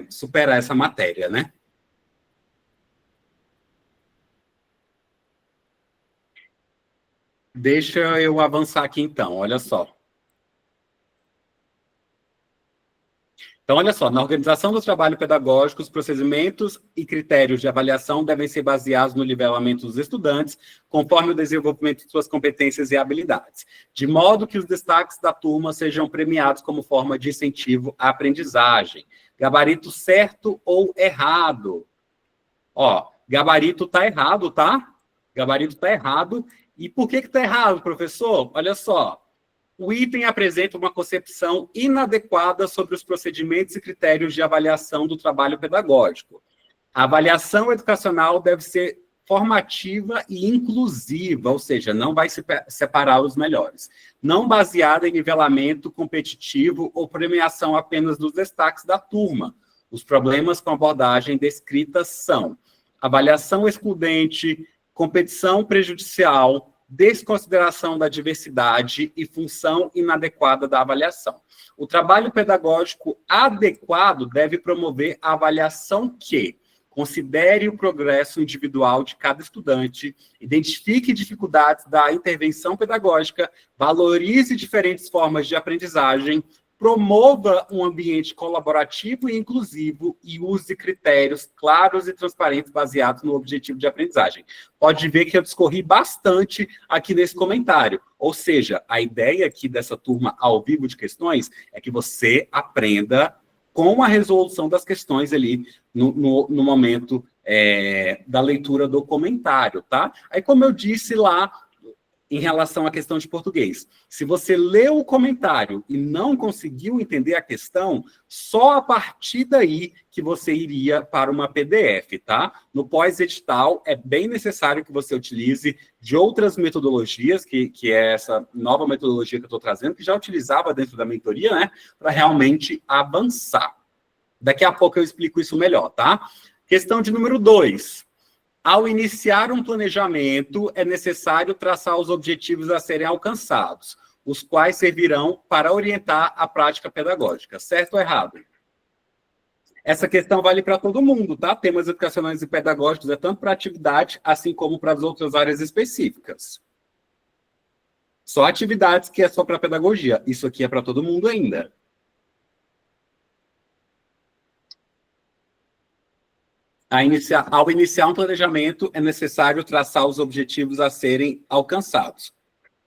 superar essa matéria, né? Deixa eu avançar aqui então, olha só. Então, olha só, na organização do trabalho pedagógico, os procedimentos e critérios de avaliação devem ser baseados no nivelamento dos estudantes, conforme o desenvolvimento de suas competências e habilidades, de modo que os destaques da turma sejam premiados como forma de incentivo à aprendizagem. Gabarito certo ou errado? Ó, gabarito está errado, tá? Gabarito está errado. E por que está errado, professor? Olha só. O item apresenta uma concepção inadequada sobre os procedimentos e critérios de avaliação do trabalho pedagógico. A avaliação educacional deve ser formativa e inclusiva, ou seja, não vai separar os melhores. Não baseada em nivelamento competitivo ou premiação apenas dos destaques da turma. Os problemas com abordagem descrita são avaliação excludente, competição prejudicial, desconsideração da diversidade e função inadequada da avaliação. O trabalho pedagógico adequado deve promover a avaliação que considere o progresso individual de cada estudante, identifique dificuldades da intervenção pedagógica, valorize diferentes formas de aprendizagem, promova um ambiente colaborativo e inclusivo e use critérios claros e transparentes baseados no objetivo de aprendizagem. Pode ver que eu discorri bastante aqui nesse comentário. Ou seja, a ideia aqui dessa turma ao vivo de questões é que você aprenda com a resolução das questões ali no momento da leitura do comentário, tá? Aí, como eu disse lá, em relação à questão de português. Se você leu o comentário e não conseguiu entender a questão, só a partir daí que você iria para uma PDF, tá? No pós-edital, é bem necessário que você utilize de outras metodologias, que é essa nova metodologia que eu estou trazendo, que já utilizava dentro da mentoria, né? Para realmente avançar. Daqui a pouco eu explico isso melhor, tá? Questão de número 2. Ao iniciar um planejamento, é necessário traçar os objetivos a serem alcançados, os quais servirão para orientar a prática pedagógica. Certo ou errado? Essa questão vale para todo mundo, tá? Temas educacionais e pedagógicos é tanto para atividade, assim como para as outras áreas específicas. Só atividades que é só para pedagogia. Isso aqui é para todo mundo ainda. Ao iniciar um planejamento, é necessário traçar os objetivos a serem alcançados,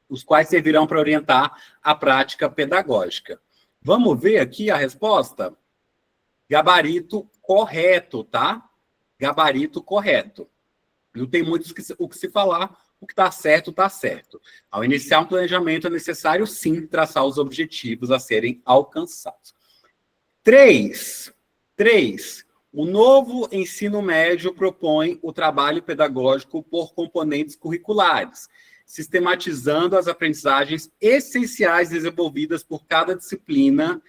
os quais servirão para orientar a prática pedagógica. Vamos ver aqui a resposta? Gabarito correto, tá? Gabarito correto. Não tem muito o que se falar, o que está certo, está certo. Ao iniciar um planejamento, é necessário, sim, traçar os objetivos a serem alcançados. 3. O novo ensino médio propõe o trabalho pedagógico por componentes curriculares, sistematizando as aprendizagens essenciais desenvolvidas por cada disciplina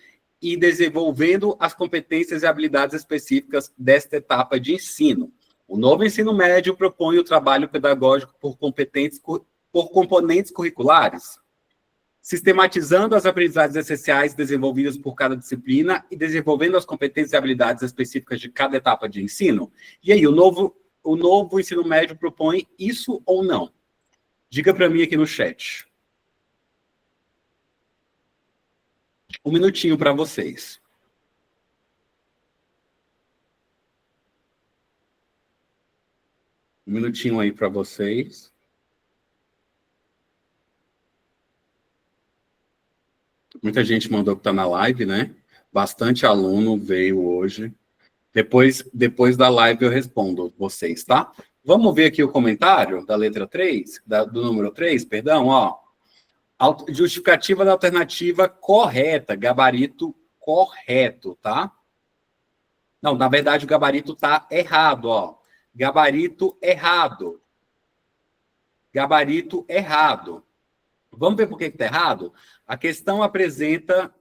e desenvolvendo as competências e habilidades específicas desta etapa de ensino. O novo ensino médio propõe o trabalho pedagógico por componentes curriculares, sistematizando as aprendizagens essenciais desenvolvidas por cada disciplina e desenvolvendo as competências e habilidades específicas de cada etapa de ensino? E aí, o novo ensino médio propõe isso ou não? Diga para mim aqui no chat. Um minutinho para vocês. Um minutinho aí para vocês. Muita gente mandou que está na live, né? Bastante aluno veio hoje. Depois da live eu respondo vocês, tá? Vamos ver aqui o comentário da letra 3, do número 3, perdão, ó. Justificativa da alternativa correta, gabarito correto, tá? Não, na verdade o gabarito tá errado, ó. Gabarito errado. Gabarito errado. Vamos ver por que está errado? A questão apresentada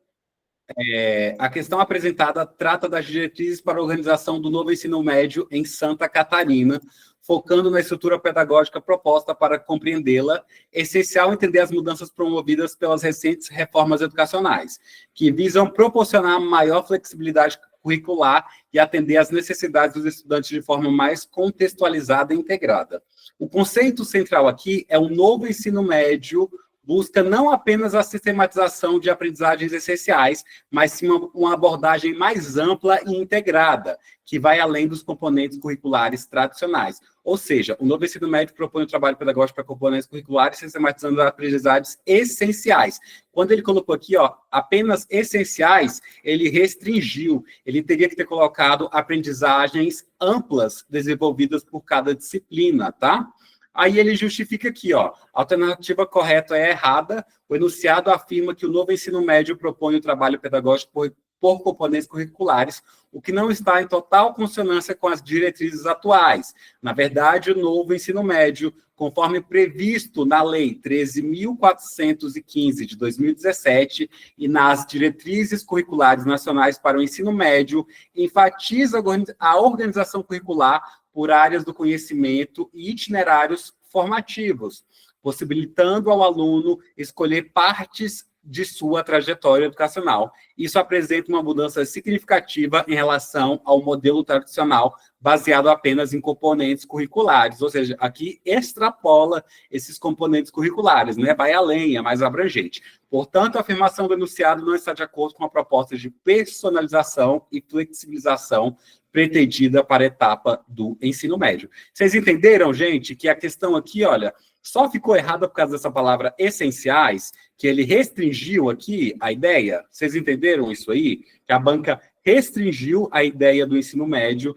trata das diretrizes para a organização do novo ensino médio em Santa Catarina, focando na estrutura pedagógica proposta para compreendê-la. É essencial entender as mudanças promovidas pelas recentes reformas educacionais, que visam proporcionar maior flexibilidade curricular e atender às necessidades dos estudantes de forma mais contextualizada e integrada. O conceito central aqui é o novo ensino médio busca não apenas a sistematização de aprendizagens essenciais, mas sim uma abordagem mais ampla e integrada, que vai além dos componentes curriculares tradicionais. Ou seja, o novo ensino médio propõe um trabalho pedagógico para componentes curriculares, sistematizando as aprendizagens essenciais. Quando ele colocou aqui, ó, apenas essenciais, ele restringiu. Ele teria que ter colocado aprendizagens amplas desenvolvidas por cada disciplina, tá? Aí ele justifica aqui, ó, a alternativa correta é errada. O enunciado afirma que o novo ensino médio propõe o trabalho pedagógico por componentes curriculares, o que não está em total consonância com as diretrizes atuais. Na verdade, o novo ensino médio, conforme previsto na Lei 13.415 de 2017 e nas diretrizes curriculares nacionais para o ensino médio, enfatiza a organização curricular por áreas do conhecimento e itinerários formativos, possibilitando ao aluno escolher partes de sua trajetória educacional. Isso apresenta uma mudança significativa em relação ao modelo tradicional, baseado apenas em componentes curriculares, ou seja, aqui extrapola esses componentes curriculares, né? Vai além, é mais abrangente. Portanto, a afirmação do enunciado não está de acordo com a proposta de personalização e flexibilização pretendida para a etapa do ensino médio. Vocês entenderam, gente, que a questão aqui, olha, só ficou errada por causa dessa palavra essenciais, que ele restringiu aqui a ideia? Vocês entenderam isso aí? Que a banca restringiu a ideia do ensino médio,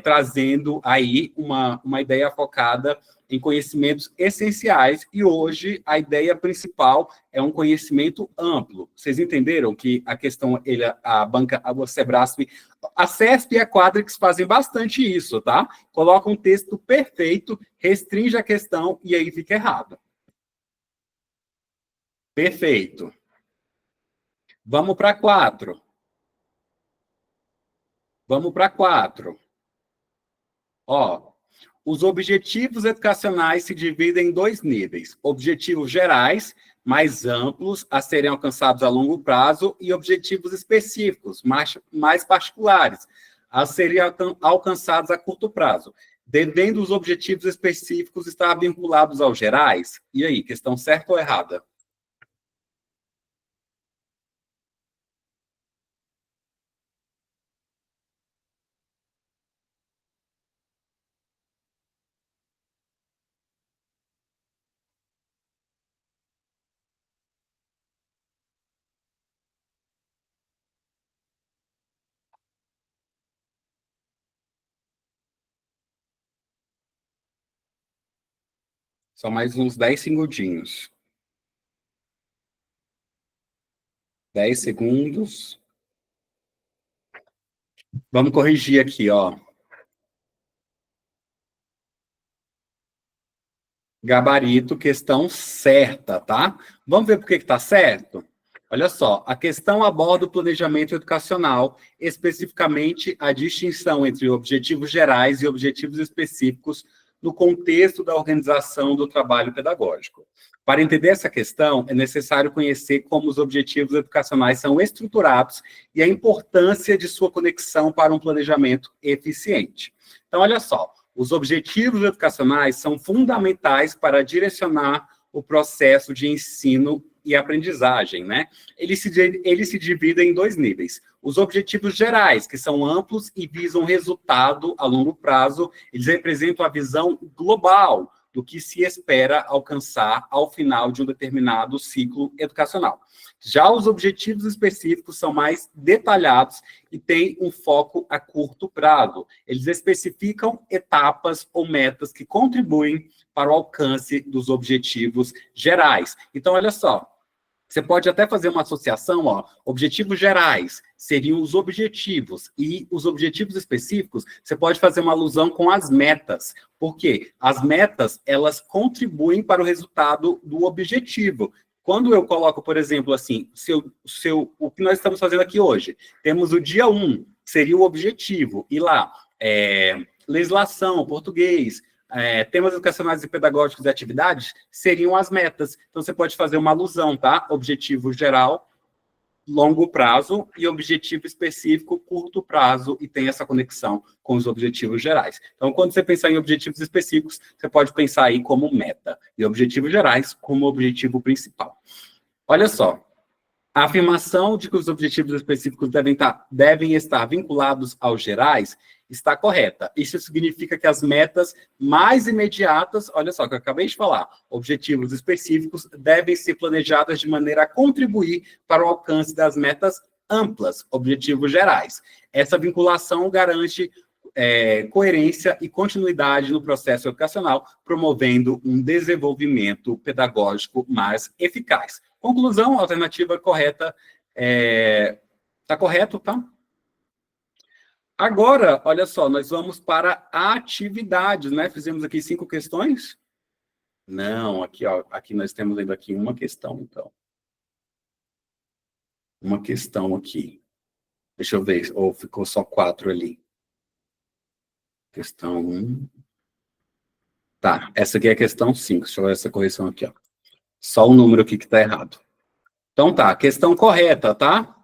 trazendo aí uma ideia focada em conhecimentos essenciais, e hoje a ideia principal é um conhecimento amplo. Vocês entenderam que a questão, a banca, a Sebrasp, a CESP e a Quadrix fazem bastante isso, tá? Coloca um texto perfeito, restringe a questão e aí fica errado. Perfeito. Vamos para 4. Vamos para 4. Ó, os objetivos educacionais se dividem em 2 níveis: objetivos gerais, mais amplos, a serem alcançados a longo prazo, e objetivos específicos, mais particulares, a serem alcançados a curto prazo. Devendo os objetivos específicos estar vinculados aos gerais? E aí, questão certa ou errada? Só mais uns 10 segundinhos. 10 segundos. Vamos corrigir aqui, ó. Gabarito, questão certa, tá? Vamos ver por que está certo? Olha só, a questão aborda o planejamento educacional, especificamente a distinção entre objetivos gerais e objetivos específicos no contexto da organização do trabalho pedagógico. Para entender essa questão, é necessário conhecer como os objetivos educacionais são estruturados e a importância de sua conexão para um planejamento eficiente. Então, olha só, os objetivos educacionais são fundamentais para direcionar o processo de ensino e aprendizagem, né? Eles se dividem em 2 níveis. Os objetivos gerais, que são amplos e visam resultado a longo prazo, eles representam a visão global do que se espera alcançar ao final de um determinado ciclo educacional. Já os objetivos específicos são mais detalhados e têm um foco a curto prazo. Eles especificam etapas ou metas que contribuem para o alcance dos objetivos gerais. Então, olha só, você pode até fazer uma associação, ó, objetivos gerais seriam os objetivos, e os objetivos específicos, você pode fazer uma alusão com as metas. Por quê? As metas, elas contribuem para o resultado do objetivo. Quando eu coloco, por exemplo, assim, o que nós estamos fazendo aqui hoje, temos o dia 1, seria o objetivo, e lá, legislação, português, temas educacionais e pedagógicos e atividades seriam as metas. Então, você pode fazer uma alusão, tá? Objetivo geral, longo prazo, e objetivo específico, curto prazo, e tem essa conexão com os objetivos gerais. Então, quando você pensar em objetivos específicos, você pode pensar aí como meta, e objetivos gerais como objetivo principal. Olha só, a afirmação de que os objetivos específicos devem estar vinculados aos gerais está correta. Isso significa que as metas mais imediatas, olha só, que eu acabei de falar, objetivos específicos devem ser planejadas de maneira a contribuir para o alcance das metas amplas, objetivos gerais. Essa vinculação garante coerência e continuidade no processo educacional, promovendo um desenvolvimento pedagógico mais eficaz. Conclusão, a alternativa correta Tá correto, tá? Agora, olha só, nós vamos para atividades, né? Fizemos aqui 5 questões? Não, aqui, ó, aqui nós temos ainda aqui uma questão, então. Uma questão aqui. Deixa eu ver, ou ficou só 4 ali. Questão 1. Tá, essa aqui é a questão 5. Deixa eu ver essa correção aqui, ó. Só o número aqui que está errado. Então tá, questão correta, tá?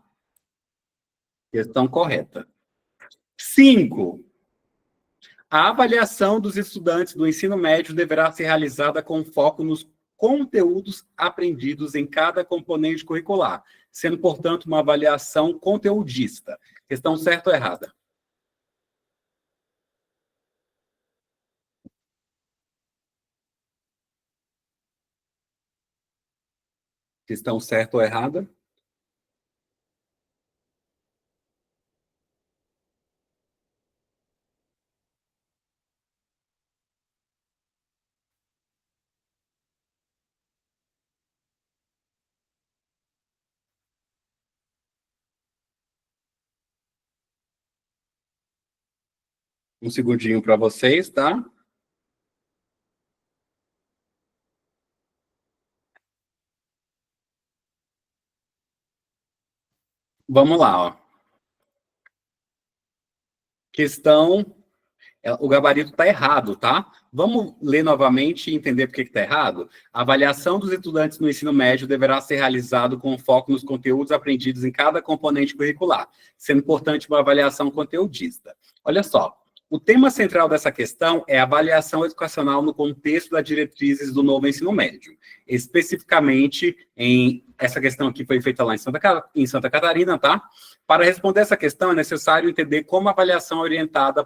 Questão correta. 5. A avaliação dos estudantes do ensino médio deverá ser realizada com foco nos conteúdos aprendidos em cada componente curricular, sendo, portanto, uma avaliação conteudista. Questão certa ou errada? Questão certa ou errada? Um segundinho para vocês, tá? Vamos lá, ó. Questão o gabarito está errado, tá? Vamos ler novamente e entender por que está errado? A avaliação dos estudantes no ensino médio deverá ser realizado com foco nos conteúdos aprendidos em cada componente curricular, sendo importante uma avaliação conteudista. Olha só, o tema central dessa questão é a avaliação educacional no contexto das diretrizes do novo ensino médio. Especificamente, essa questão aqui foi feita lá em Santa Catarina, tá? Para responder essa questão, é necessário entender como a avaliação é orientada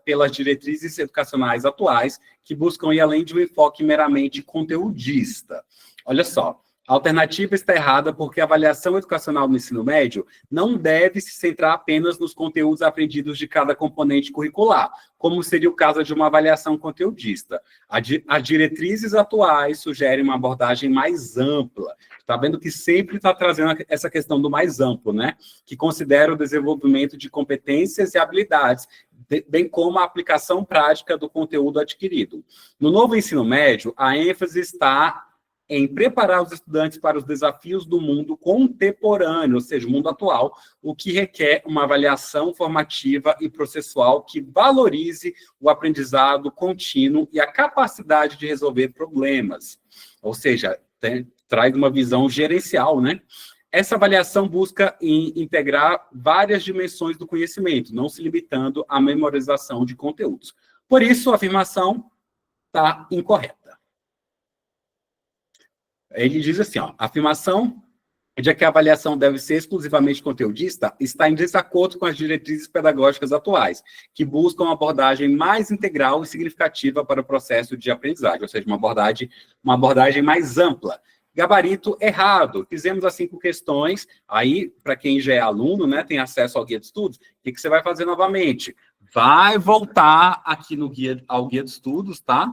pelas diretrizes educacionais atuais, que buscam ir além de um enfoque meramente conteudista. Olha só, a alternativa está errada porque a avaliação educacional no ensino médio não deve se centrar apenas nos conteúdos aprendidos de cada componente curricular, como seria o caso de uma avaliação conteudista. As diretrizes atuais sugerem uma abordagem mais ampla. Está vendo que sempre está trazendo essa questão do mais amplo, né? Que considera o desenvolvimento de competências e habilidades, bem como a aplicação prática do conteúdo adquirido. No novo ensino médio, a ênfase está em preparar os estudantes para os desafios do mundo contemporâneo, ou seja, o mundo atual, o que requer uma avaliação formativa e processual que valorize o aprendizado contínuo e a capacidade de resolver problemas. Ou seja, traz uma visão gerencial, né? Essa avaliação busca integrar várias dimensões do conhecimento, não se limitando à memorização de conteúdos. Por isso, a afirmação está incorreta. Ele diz assim, ó, a afirmação de que a avaliação deve ser exclusivamente conteudista está em desacordo com as diretrizes pedagógicas atuais, que buscam uma abordagem mais integral e significativa para o processo de aprendizagem, ou seja, uma abordagem mais ampla. Gabarito errado. Fizemos as 5 questões. Aí, para quem já é aluno, né, tem acesso ao guia de estudos, o que você vai fazer novamente? Vai voltar aqui ao guia de estudos, tá?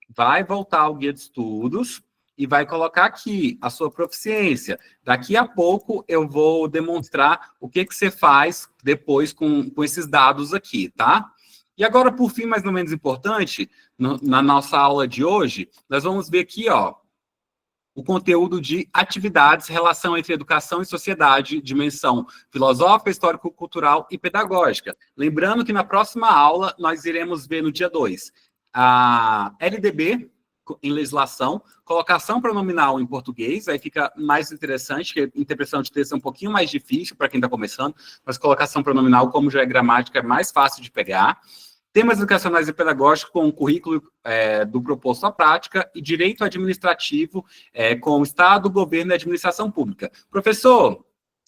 Vai voltar ao guia de estudos e vai colocar aqui a sua proficiência. Daqui a pouco eu vou demonstrar o que você faz depois com esses dados aqui, tá? E agora, por fim, mas não menos importante, na nossa aula de hoje, nós vamos ver aqui, ó, o conteúdo de atividades, relação entre educação e sociedade, dimensão filosófica, histórico-cultural e pedagógica. Lembrando que na próxima aula, nós iremos ver no dia 2, a LDB, em legislação, colocação pronominal em português, aí fica mais interessante, que a interpretação de texto é um pouquinho mais difícil para quem está começando, mas colocação pronominal, como já é gramática, é mais fácil de pegar. Temas educacionais e pedagógicos com o currículo do proposto à prática e direito administrativo com o Estado, governo e administração pública. Professor,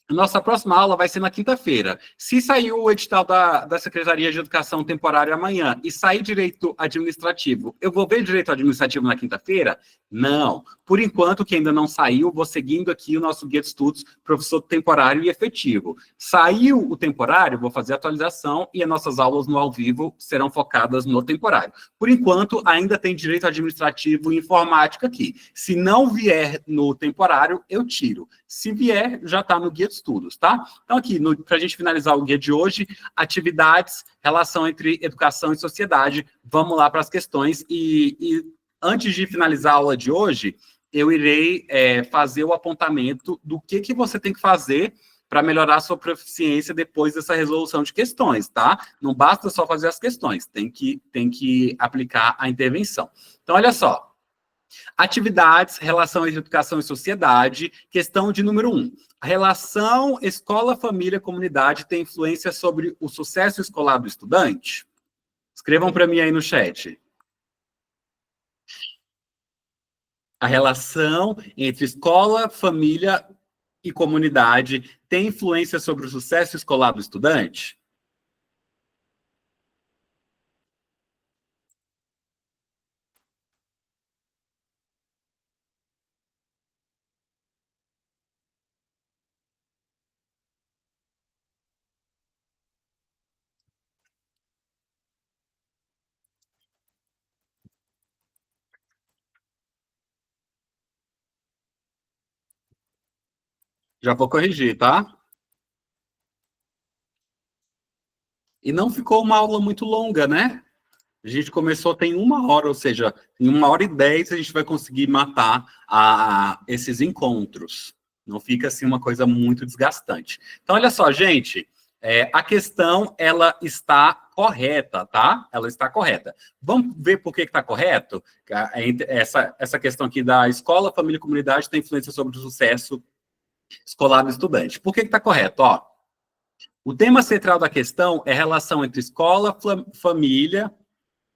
nossa próxima aula vai ser na quinta-feira. Se sair o edital da Secretaria de Educação temporária amanhã e sair direito administrativo, eu vou ver direito administrativo na quinta-feira? Não. Por enquanto, que ainda não saiu, vou seguindo aqui o nosso guia de estudos, professor temporário e efetivo. Saiu o temporário, vou fazer a atualização e as nossas aulas no ao vivo serão focadas no temporário. Por enquanto, ainda tem direito administrativo e informática aqui. Se não vier no temporário, eu tiro. Se vier, já está no guia de estudos, tá? Então, aqui, para a gente finalizar o guia de hoje, atividades, relação entre educação e sociedade. Vamos lá para as questões. E antes de finalizar a aula de hoje, eu irei fazer o apontamento do que você tem que fazer para melhorar a sua proficiência depois dessa resolução de questões, tá? Não basta só fazer as questões, tem que aplicar a intervenção. Então, olha só. Atividades, relação entre educação e sociedade. Questão de número 1. A relação escola, família, comunidade tem influência sobre o sucesso escolar do estudante? Escrevam para mim aí no chat. A relação entre escola, família e comunidade tem influência sobre o sucesso escolar do estudante? Já vou corrigir, tá? E não ficou uma aula muito longa, né? A gente começou tem 1 hora, ou seja, em 1 hora e 10 a gente vai conseguir matar esses encontros. Não fica assim uma coisa muito desgastante. Então, olha só, gente, a questão ela está correta, tá? Ela está correta. Vamos ver por que está correto? Essa questão aqui da escola, família e comunidade tem influência sobre o sucesso escolar do estudante. Por que está correto? Ó, o tema central da questão é a relação entre escola, família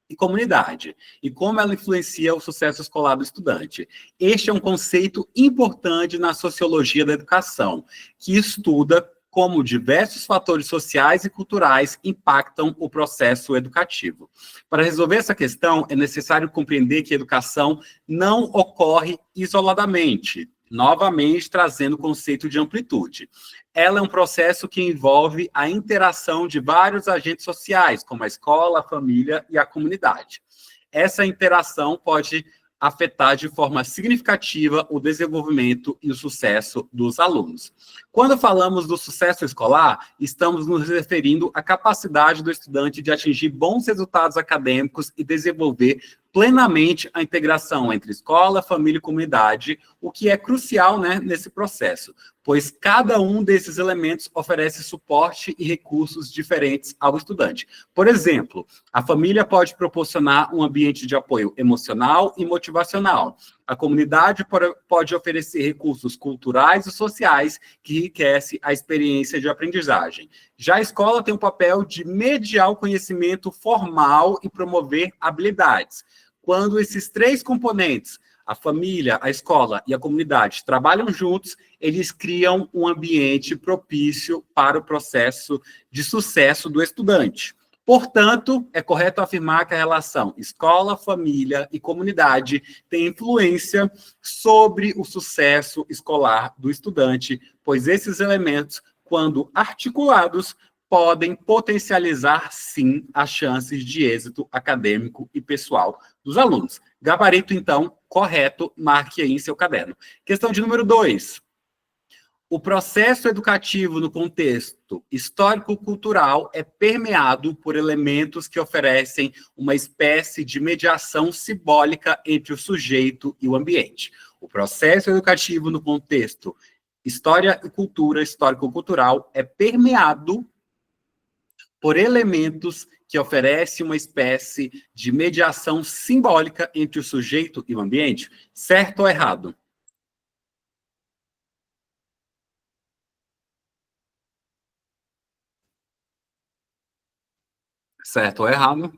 e comunidade, e como ela influencia o sucesso escolar do estudante. Este é um conceito importante na sociologia da educação, que estuda como diversos fatores sociais e culturais impactam o processo educativo. Para resolver essa questão, é necessário compreender que a educação não ocorre isoladamente, novamente trazendo o conceito de amplitude. Ela é um processo que envolve a interação de vários agentes sociais, como a escola, a família e a comunidade. Essa interação pode afetar de forma significativa o desenvolvimento e o sucesso dos alunos. Quando falamos do sucesso escolar, estamos nos referindo à capacidade do estudante de atingir bons resultados acadêmicos e desenvolver plenamente a integração entre escola, família e comunidade, o que é crucial, né, nesse processo, pois cada um desses elementos oferece suporte e recursos diferentes ao estudante. Por exemplo, a família pode proporcionar um ambiente de apoio emocional e motivacional. A comunidade pode oferecer recursos culturais e sociais que enriquecem a experiência de aprendizagem. Já a escola tem o papel de mediar o conhecimento formal e promover habilidades. Quando esses três componentes, a família, a escola e a comunidade, trabalham juntos, eles criam um ambiente propício para o processo de sucesso do estudante. Portanto, é correto afirmar que a relação escola, família e comunidade tem influência sobre o sucesso escolar do estudante, pois esses elementos, quando articulados, podem potencializar, sim, as chances de êxito acadêmico e pessoal dos alunos. Gabarito, então, correto, marque aí em seu caderno. Questão de número 2. O processo educativo no contexto histórico-cultural é permeado por elementos que oferecem uma espécie de mediação simbólica entre o sujeito e o ambiente. O processo educativo no contexto história e cultura, histórico-cultural, é permeado por elementos que oferecem uma espécie de mediação simbólica entre o sujeito e o ambiente. Certo ou errado? Certo ou errado?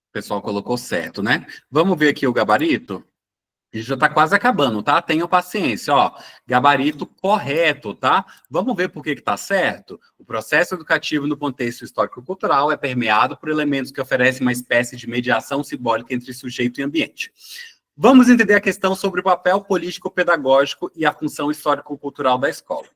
O pessoal colocou certo, né? Vamos ver aqui o gabarito? A gente já está quase acabando, tá? Tenham paciência, ó. Gabarito correto, tá? Vamos ver por que está certo? O processo educativo no contexto histórico-cultural é permeado por elementos que oferecem uma espécie de mediação simbólica entre sujeito e ambiente. Vamos entender a questão sobre o papel político-pedagógico e a função histórico-cultural da escola.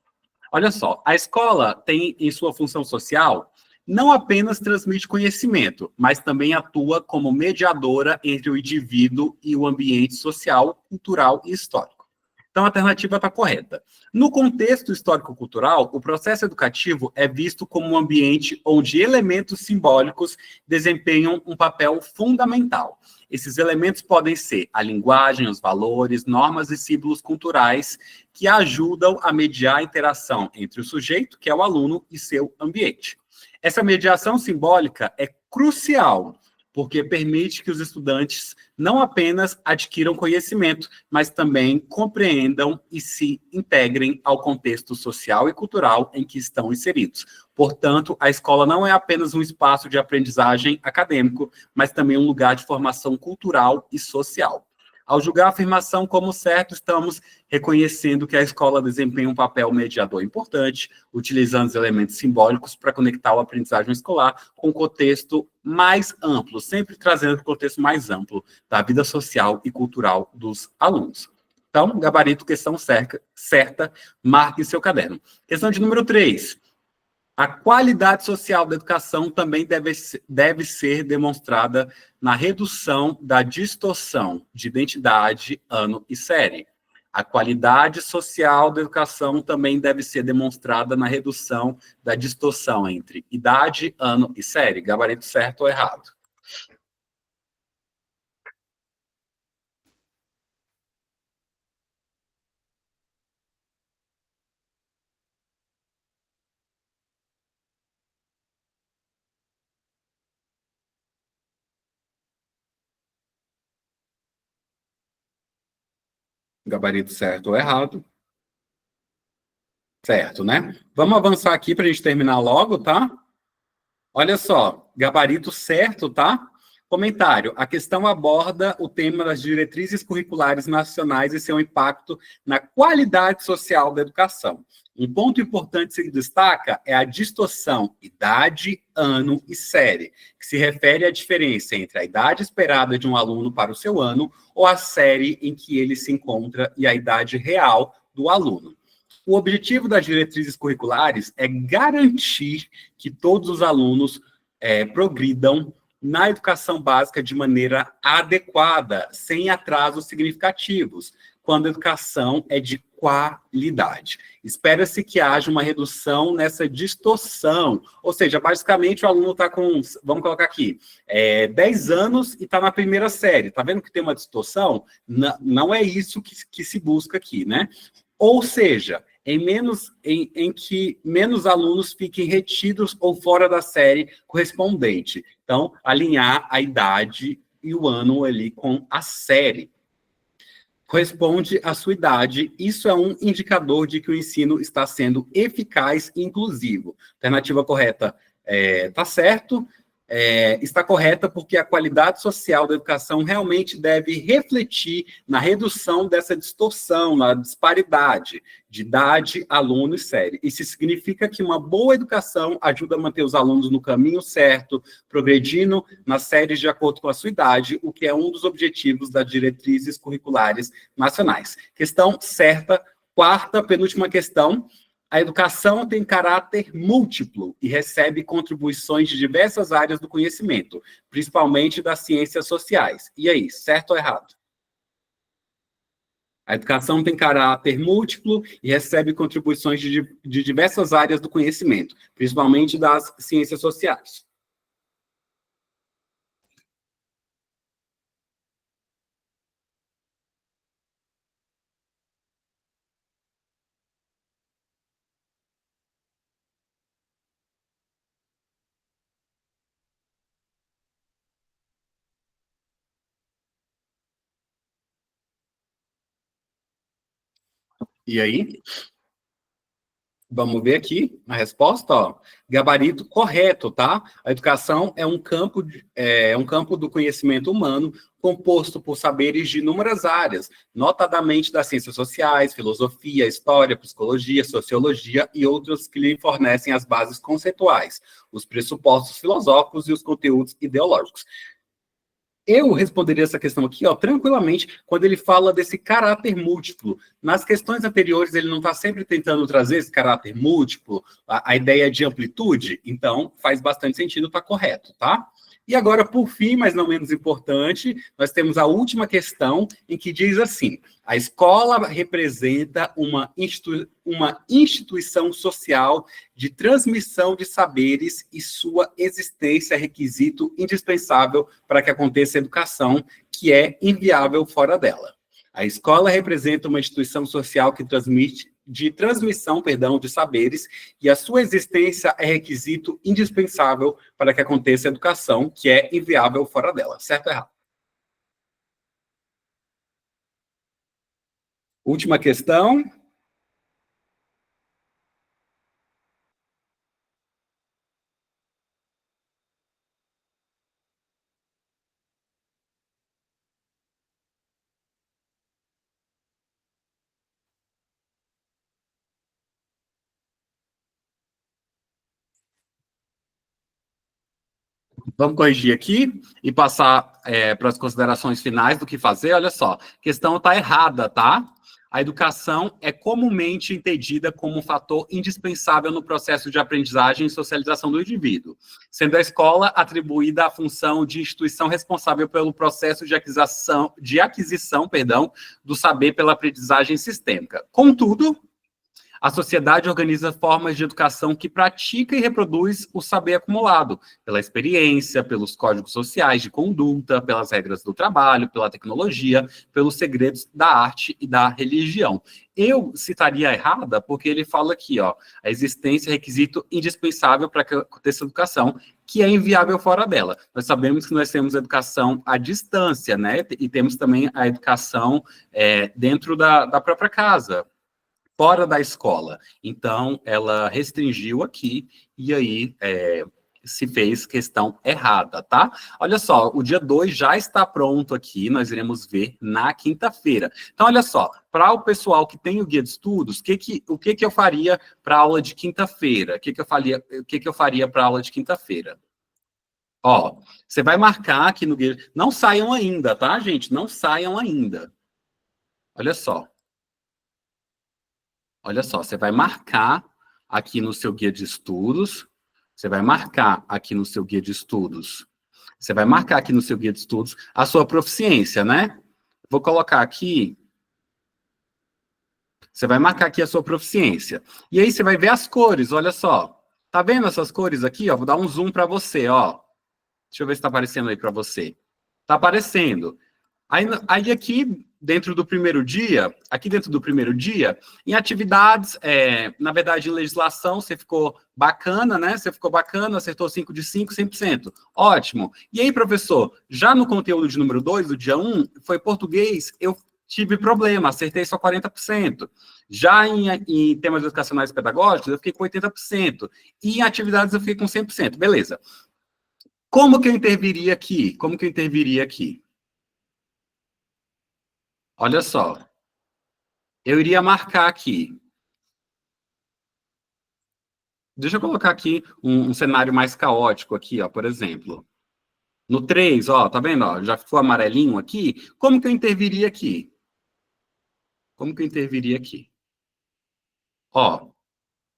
Olha só, a escola tem em sua função social não apenas transmite conhecimento, mas também atua como mediadora entre o indivíduo e o ambiente social, cultural e histórico. Então, a alternativa está correta. No contexto histórico-cultural, o processo educativo é visto como um ambiente onde elementos simbólicos desempenham um papel fundamental. Esses elementos podem ser a linguagem, os valores, normas e símbolos culturais que ajudam a mediar a interação entre o sujeito, que é o aluno, e seu ambiente. Essa mediação simbólica é crucial, porque permite que os estudantes não apenas adquiram conhecimento, mas também compreendam e se integrem ao contexto social e cultural em que estão inseridos. Portanto, a escola não é apenas um espaço de aprendizagem acadêmico, mas também um lugar de formação cultural e social. Ao julgar a afirmação como certo, estamos reconhecendo que a escola desempenha um papel mediador importante, utilizando os elementos simbólicos para conectar o aprendizagem escolar com o contexto mais amplo, sempre trazendo o contexto mais amplo da vida social e cultural dos alunos. Então, gabarito, questão certa, marque em seu caderno. Questão de número 3. A qualidade social da educação também deve ser demonstrada na redução da distorção de identidade, ano e série. A qualidade social da educação também deve ser demonstrada na redução da distorção entre idade, ano e série. Gabarito certo ou errado? Gabarito certo ou errado? Certo, né? Vamos avançar aqui para a gente terminar logo, tá? Olha só, gabarito certo, tá? Comentário: a questão aborda o tema das diretrizes curriculares nacionais e seu impacto na qualidade social da educação. Um ponto importante que se destaca é a distorção idade, ano e série, que se refere à diferença entre a idade esperada de um aluno para o seu ano ou a série em que ele se encontra e a idade real do aluno. O objetivo das diretrizes curriculares é garantir que todos os alunos progridam na educação básica de maneira adequada, sem atrasos significativos, quando a educação é de qualidade. Espera-se que haja uma redução nessa distorção, ou seja, basicamente o aluno está com, vamos colocar aqui, 10 anos e está na primeira série. Está vendo que tem uma distorção? Não é isso que se busca aqui, né? Ou seja, em que menos alunos fiquem retidos ou fora da série correspondente. Então, alinhar a idade e o ano ali com a série. Corresponde à sua idade. Isso é um indicador de que o ensino está sendo eficaz e inclusivo. Alternativa correta está certo. Está correta porque a qualidade social da educação realmente deve refletir na redução dessa distorção, na disparidade de idade, aluno e série. Isso significa que uma boa educação ajuda a manter os alunos no caminho certo, progredindo nas séries de acordo com a sua idade, o que é um dos objetivos das diretrizes curriculares nacionais. Questão certa. Quarta, penúltima questão. A educação tem caráter múltiplo e recebe contribuições de diversas áreas do conhecimento, principalmente das ciências sociais. E aí, certo ou errado? A educação tem caráter múltiplo e recebe contribuições de diversas áreas do conhecimento, principalmente das ciências sociais. E aí? Vamos ver aqui a resposta, ó. Gabarito correto, tá? A educação é um campo do conhecimento humano composto por saberes de inúmeras áreas, notadamente das ciências sociais, filosofia, história, psicologia, sociologia e outros que lhe fornecem as bases conceituais, os pressupostos filosóficos e os conteúdos ideológicos. Eu responderia essa questão aqui, ó, tranquilamente, quando ele fala desse caráter múltiplo. Nas questões anteriores, ele não está sempre tentando trazer esse caráter múltiplo, a ideia de amplitude, então faz bastante sentido, está correto, tá? E agora, por fim, mas não menos importante, nós temos a última questão, em que diz assim: a escola representa uma instituição social de transmissão de saberes e sua existência é requisito indispensável para que aconteça a educação, que é inviável fora dela. A escola representa uma instituição social que transmissão, de saberes, e a sua existência é requisito indispensável para que aconteça a educação, que é inviável fora dela. Certo ou errado? Última questão. Vamos corrigir aqui e passar para as considerações finais do que fazer. Olha só, a questão está errada, tá? A educação é comumente entendida como um fator indispensável no processo de aprendizagem e socialização do indivíduo, sendo a escola atribuída a função de instituição responsável pelo processo de aquisição, do saber pela aprendizagem sistêmica. Contudo, a sociedade organiza formas de educação que pratica e reproduz o saber acumulado, pela experiência, pelos códigos sociais de conduta, pelas regras do trabalho, pela tecnologia, pelos segredos da arte e da religião. Eu citaria errada porque ele fala aqui, ó, a existência é requisito indispensável para que aconteça educação, que é inviável fora dela. Nós sabemos que nós temos educação à distância, né? E temos também a educação dentro da própria casa, fora da escola. Então, ela restringiu aqui, e aí se fez questão errada, tá? Olha só, o dia 2 já está pronto aqui, nós iremos ver na quinta-feira. Então, olha só, para o pessoal que tem o guia de estudos, o que eu faria para a aula de quinta-feira? O que eu faria para a aula de quinta-feira? Ó, você vai marcar aqui no guia. Não saiam ainda, tá, gente? Não saiam ainda. Olha só. Olha só, você vai marcar aqui no seu guia de estudos, você vai marcar aqui no seu guia de estudos, você vai marcar aqui no seu guia de estudos a sua proficiência, né? Vou colocar aqui, você vai marcar aqui a sua proficiência. E aí você vai ver as cores, olha só. Tá vendo essas cores aqui, ó? Vou dar um zoom para você, ó. Deixa eu ver se está aparecendo aí para você. Está aparecendo. Aí aqui dentro do primeiro dia, em atividades, na verdade, em legislação, você ficou bacana, né? Você ficou bacana, acertou 5 de 5, 100%. Ótimo. E aí, professor, já no conteúdo de número 2, do dia 1, foi português, eu tive problema, acertei só 40%. Já em temas educacionais e pedagógicos, eu fiquei com 80%. E em atividades, eu fiquei com 100%. Beleza. Como que eu interviria aqui? Olha só, eu iria marcar aqui. Deixa eu colocar aqui um cenário mais caótico aqui, ó, por exemplo. No 3, ó, tá vendo? Ó, já ficou amarelinho aqui. Como que eu interviria aqui? Ó,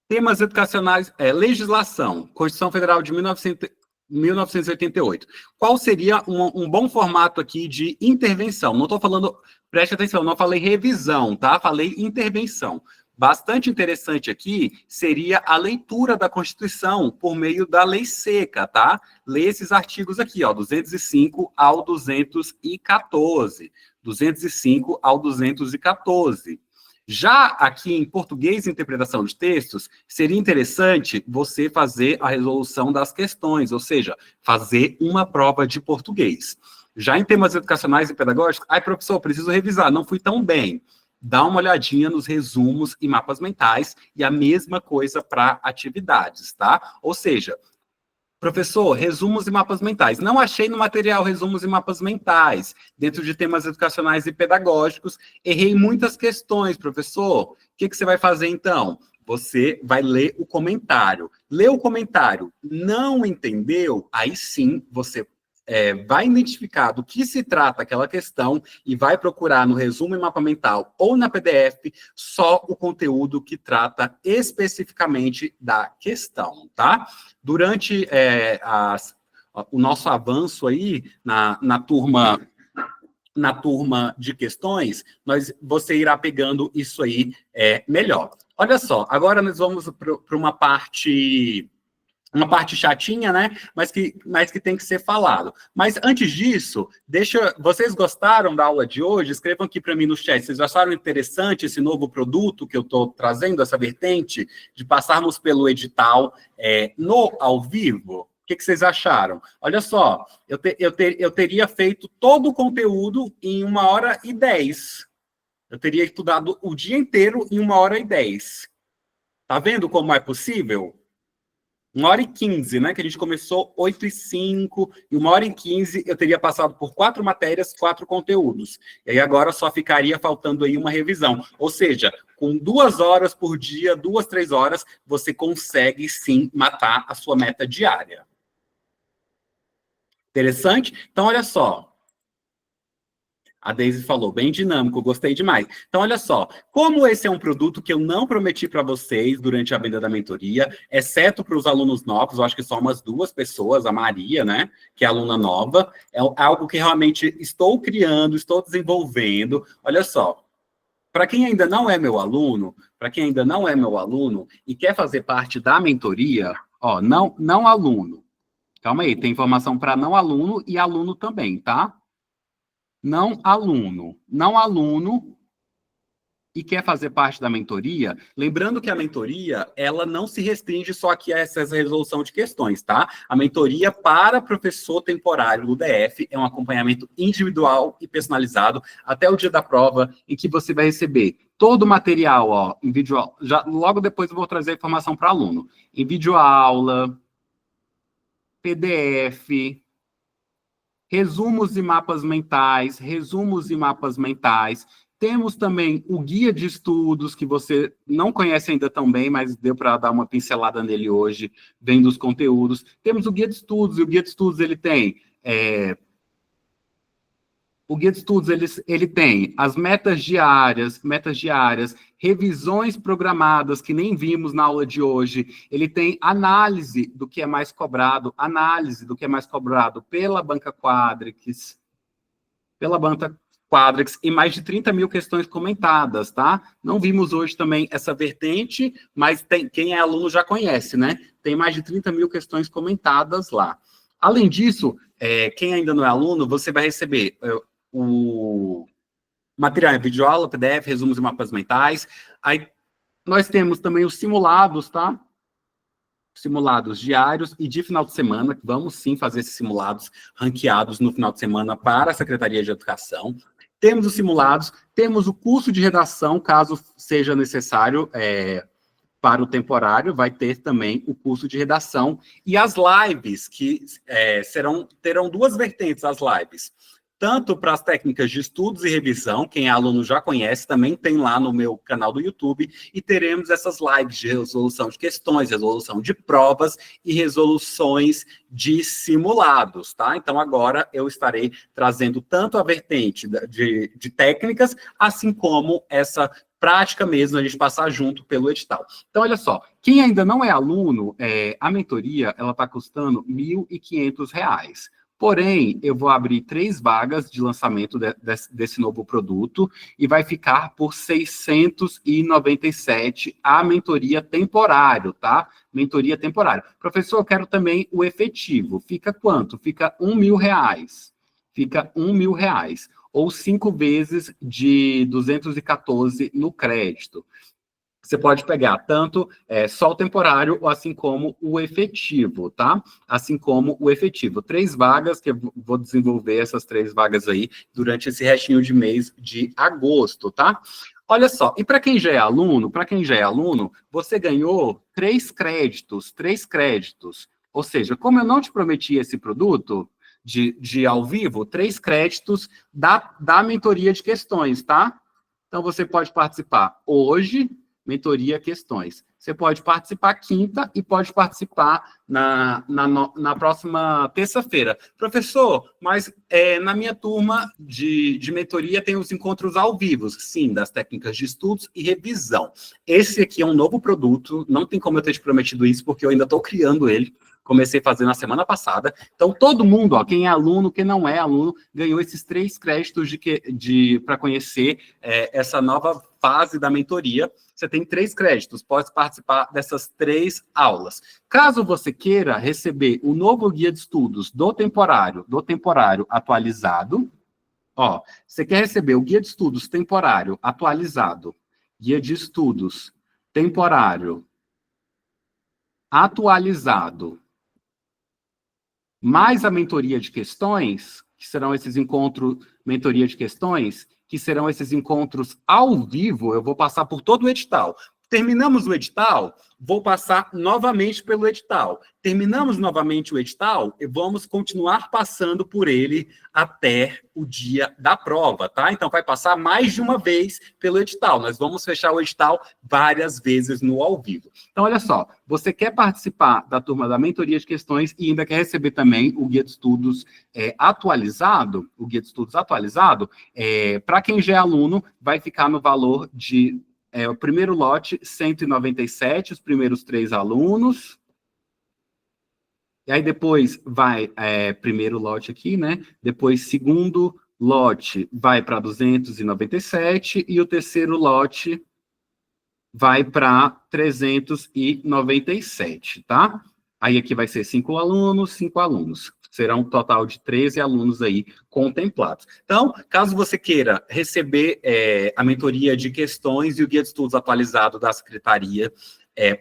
temas educacionais, legislação, Constituição Federal de 1988. Qual seria um bom formato aqui de intervenção? Não estou falando, preste atenção, não falei revisão, tá? Falei intervenção. Bastante interessante aqui seria a leitura da Constituição por meio da lei seca, tá? Lê esses artigos aqui, ó, 205 ao 214. 205 ao 214. Já aqui em português e interpretação de textos, seria interessante você fazer a resolução das questões, ou seja, fazer uma prova de português. Já em temas educacionais e pedagógicos, professor, preciso revisar, não fui tão bem. dá uma olhadinha nos resumos e mapas mentais, e a mesma coisa para atividades, tá? Ou seja, professor, resumos e mapas mentais. Não achei no material resumos e mapas mentais, dentro de temas educacionais e pedagógicos. Errei muitas questões, professor. O que você vai fazer, então? Você vai ler o comentário. Leu o comentário, não entendeu? Aí sim, você vai identificar do que se trata aquela questão e vai procurar no resumo e mapa mental ou na PDF só o conteúdo que trata especificamente da questão, tá? Durante o nosso avanço aí na turma de questões, você irá pegando isso aí melhor. Olha só, agora nós vamos para uma parte chatinha, né? Mas que tem que ser falado. Mas antes disso, vocês gostaram da aula de hoje? Escrevam aqui para mim no chat. Vocês acharam interessante esse novo produto que eu estou trazendo, essa vertente de passarmos pelo edital no ao vivo? O que vocês acharam? Olha só, eu teria feito todo o conteúdo em 1h10. Eu teria estudado o dia inteiro em 1h10. Tá vendo como é possível? 1h15, né? Que a gente começou 8h05, e 1h15 eu teria passado por 4 matérias, 4 conteúdos. E aí agora só ficaria faltando aí uma revisão. Ou seja, com 2 horas por dia, 2, 3 horas, você consegue sim matar a sua meta diária. Interessante? Então, olha só. A Daisy falou, bem dinâmico, gostei demais. Então, olha só, como esse é um produto que eu não prometi para vocês durante a venda da mentoria, exceto para os alunos novos, eu acho que só umas 2 pessoas, a Maria, né, que é aluna nova, é algo que realmente estou criando, estou desenvolvendo. Olha só, para quem ainda não é meu aluno, e quer fazer parte da mentoria, ó, não aluno. Calma aí, tem informação para não aluno e aluno também, tá? Não aluno e quer fazer parte da mentoria, lembrando que a mentoria, ela não se restringe só aqui a essa resolução de questões, tá? A mentoria para professor temporário do DF é um acompanhamento individual e personalizado até o dia da prova, em que você vai receber todo o material, ó, em vídeo, já logo depois eu vou trazer a informação para aluno, em videoaula, PDF, resumos e mapas mentais. Temos também o guia de estudos, que você não conhece ainda tão bem, mas deu para dar uma pincelada nele hoje, vendo os conteúdos. Temos o guia de estudos, e o guia de estudos ele tem... O guia de estudos, ele tem as metas diárias, revisões programadas, que nem vimos na aula de hoje. Ele tem análise do que é mais cobrado pela banca Quadrix, e mais de 30 mil questões comentadas, tá? Não vimos hoje também essa vertente, mas quem é aluno já conhece, né? Tem mais de 30 mil questões comentadas lá. Além disso, quem ainda não é aluno, você vai receber o material em videoaula, PDF, resumos e mapas mentais. Aí nós temos também os simulados, tá? Simulados diários e de final de semana. Vamos sim fazer esses simulados ranqueados no final de semana para a Secretaria de Educação. Temos os simulados, temos o curso de redação, caso seja necessário, para o temporário, vai ter também o curso de redação e as lives, que terão 2 vertentes as lives. Tanto para as técnicas de estudos e revisão, quem é aluno já conhece, também tem lá no meu canal do YouTube, e teremos essas lives de resolução de questões, resolução de provas e resoluções de simulados, tá? Então, agora eu estarei trazendo tanto a vertente de técnicas, assim como essa prática mesmo, a gente passar junto pelo edital. Então, olha só, quem ainda não é aluno, a mentoria, ela está custando R$ 1.500. Porém, eu vou abrir 3 vagas de lançamento desse novo produto e vai ficar por R$ 697 a mentoria temporário, tá? Mentoria temporária. Professor, eu quero também o efetivo. Fica quanto? Fica R$ 1.000. Fica R$ 1.000. Ou 5 vezes de 214 no crédito. Você pode pegar tanto só o temporário, assim como o efetivo, tá? Assim como o efetivo. 3 vagas, que eu vou desenvolver essas 3 vagas aí durante esse restinho de mês de agosto, tá? Olha só, e para quem já é aluno, você ganhou 3 créditos. Ou seja, como eu não te prometi esse produto de ao vivo, 3 créditos da mentoria de questões, tá? Então, você pode participar hoje, mentoria questões. Você pode participar quinta e pode participar na próxima terça-feira. Professor, mas na minha turma de mentoria tem os encontros ao vivo, sim, das técnicas de estudos e revisão. Esse aqui é um novo produto, não tem como eu ter te prometido isso, porque eu ainda estou criando ele. Comecei a fazer na semana passada. Então, todo mundo, ó, quem é aluno, quem não é aluno, ganhou esses 3 créditos para conhecer essa nova fase da mentoria. Você tem 3 créditos, pode participar dessas 3 aulas. Caso você queira receber o novo guia de estudos do temporário atualizado, ó, você quer receber o guia de estudos temporário atualizado, guia de estudos temporário atualizado, mais a mentoria de questões, que serão esses encontros, mentoria de questões, que serão esses encontros ao vivo, eu vou passar por todo o edital. Terminamos o edital, vou passar novamente pelo edital. Terminamos novamente o edital e vamos continuar passando por ele até o dia da prova, tá? Então, vai passar mais de uma vez pelo edital. Nós vamos fechar o edital várias vezes no ao vivo. Então, olha só, você quer participar da turma da mentoria de questões e ainda quer receber também o guia de estudos atualizado, para quem já é aluno, vai ficar no valor de o primeiro lote, 197, os primeiros 3 alunos. E aí depois vai, primeiro lote aqui, né? Depois, segundo lote vai para 297 e o terceiro lote vai para 397, tá? Aí aqui vai ser 5 alunos, 5 alunos. Será um total de 13 alunos aí contemplados. Então, caso você queira receber a mentoria de questões e o guia de estudos atualizado da Secretaria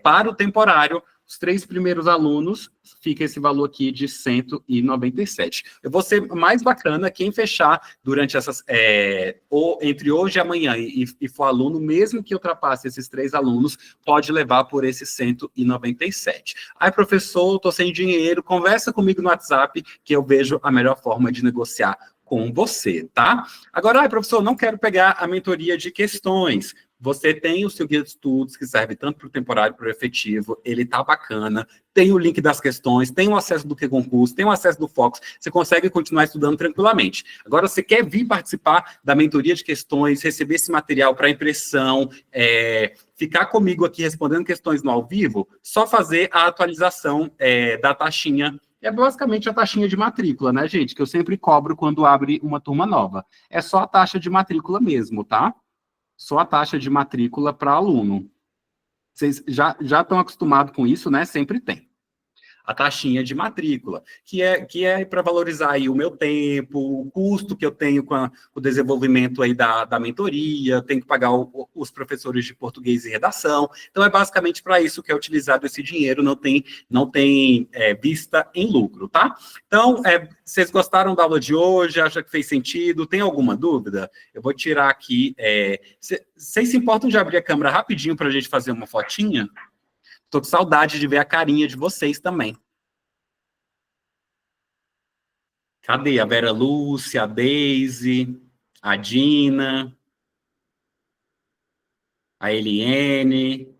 para o temporário, os 3 primeiros alunos, fica esse valor aqui de 197. Eu vou ser mais bacana, quem fechar durante essas, ou entre hoje e amanhã e for aluno, mesmo que ultrapasse esses 3 alunos, pode levar por esses 197. Aí, professor, estou sem dinheiro, conversa comigo no WhatsApp, que eu vejo a melhor forma de negociar com você, tá? Agora, professor, não quero pegar a mentoria de questões. Você tem o seu guia de estudos, que serve tanto para o temporário para o efetivo, ele tá bacana, tem o link das questões, tem o acesso do Q-Concurso, tem o acesso do Focus, você consegue continuar estudando tranquilamente. Agora, você quer vir participar da mentoria de questões, receber esse material para impressão, ficar comigo aqui respondendo questões no ao vivo, só fazer a atualização da taxinha. É basicamente a taxinha de matrícula, né, gente? Que eu sempre cobro quando abre uma turma nova. É só a taxa de matrícula mesmo, tá? Só a taxa de matrícula para aluno. Vocês já estão acostumados com isso, né? Sempre tem. A taxinha de matrícula, que é para valorizar aí o meu tempo, o custo que eu tenho com o desenvolvimento aí da mentoria, tenho que pagar os professores de português e redação. Então, é basicamente para isso que é utilizado esse dinheiro, não tem vista em lucro, tá? Então, vocês gostaram da aula de hoje? Acham que fez sentido? Tem alguma dúvida? Eu vou tirar aqui. Vocês se importam de abrir a câmera rapidinho para a gente fazer uma fotinha? Tô com saudade de ver a carinha de vocês também. Cadê? A Vera Lúcia, a Deise, a Dina, a Eliene.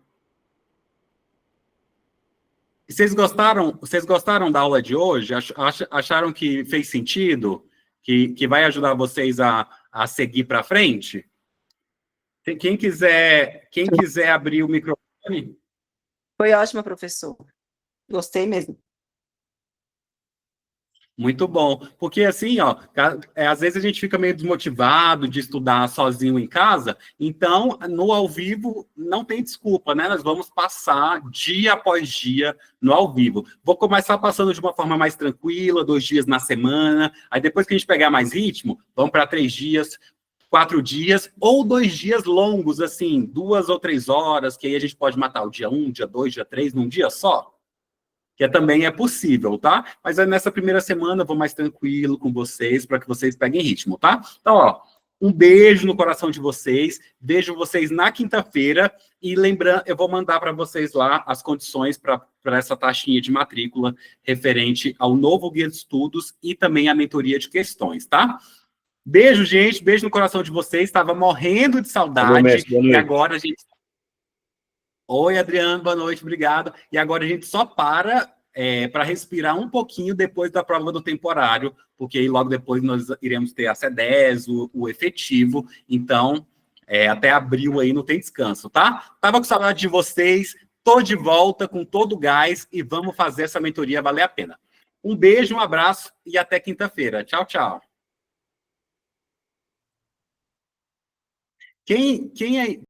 E vocês gostaram da aula de hoje? Acharam que fez sentido? Que vai ajudar vocês a seguir para frente? Quem quiser abrir o microfone. Foi ótimo, professor. Gostei mesmo. Muito bom, porque assim, ó, às vezes a gente fica meio desmotivado de estudar sozinho em casa, então no ao vivo não tem desculpa, né? Nós vamos passar dia após dia no ao vivo. Vou começar passando de uma forma mais tranquila, 2 dias na semana, aí depois que a gente pegar mais ritmo, vamos para 3 dias, 4 dias, ou 2 dias longos, assim, 2 ou 3 horas, que aí a gente pode matar o dia 1, dia 2, dia 3, num dia só. Que também é possível, tá? Mas nessa primeira semana eu vou mais tranquilo com vocês, para que vocês peguem ritmo, tá? Então, ó, Um beijo no coração de vocês. Vejo vocês na quinta-feira. E lembrando, eu vou mandar para vocês lá as condições para essa taxinha de matrícula referente ao novo guia de estudos e também a mentoria de questões, tá? Beijo, gente. Beijo no coração de vocês. Estava morrendo de saudade. Mestre, boa noite. E agora a gente... Oi, Adriano. Boa noite. Obrigado. E agora a gente só para respirar um pouquinho depois da prova do temporário, porque aí logo depois nós iremos ter a C10, o efetivo. Então, até abril aí não tem descanso, tá? Tava com saudade de vocês. Tô de volta com todo o gás e vamos fazer essa mentoria valer a pena. Um beijo, um abraço e até quinta-feira. Tchau, tchau. Quem é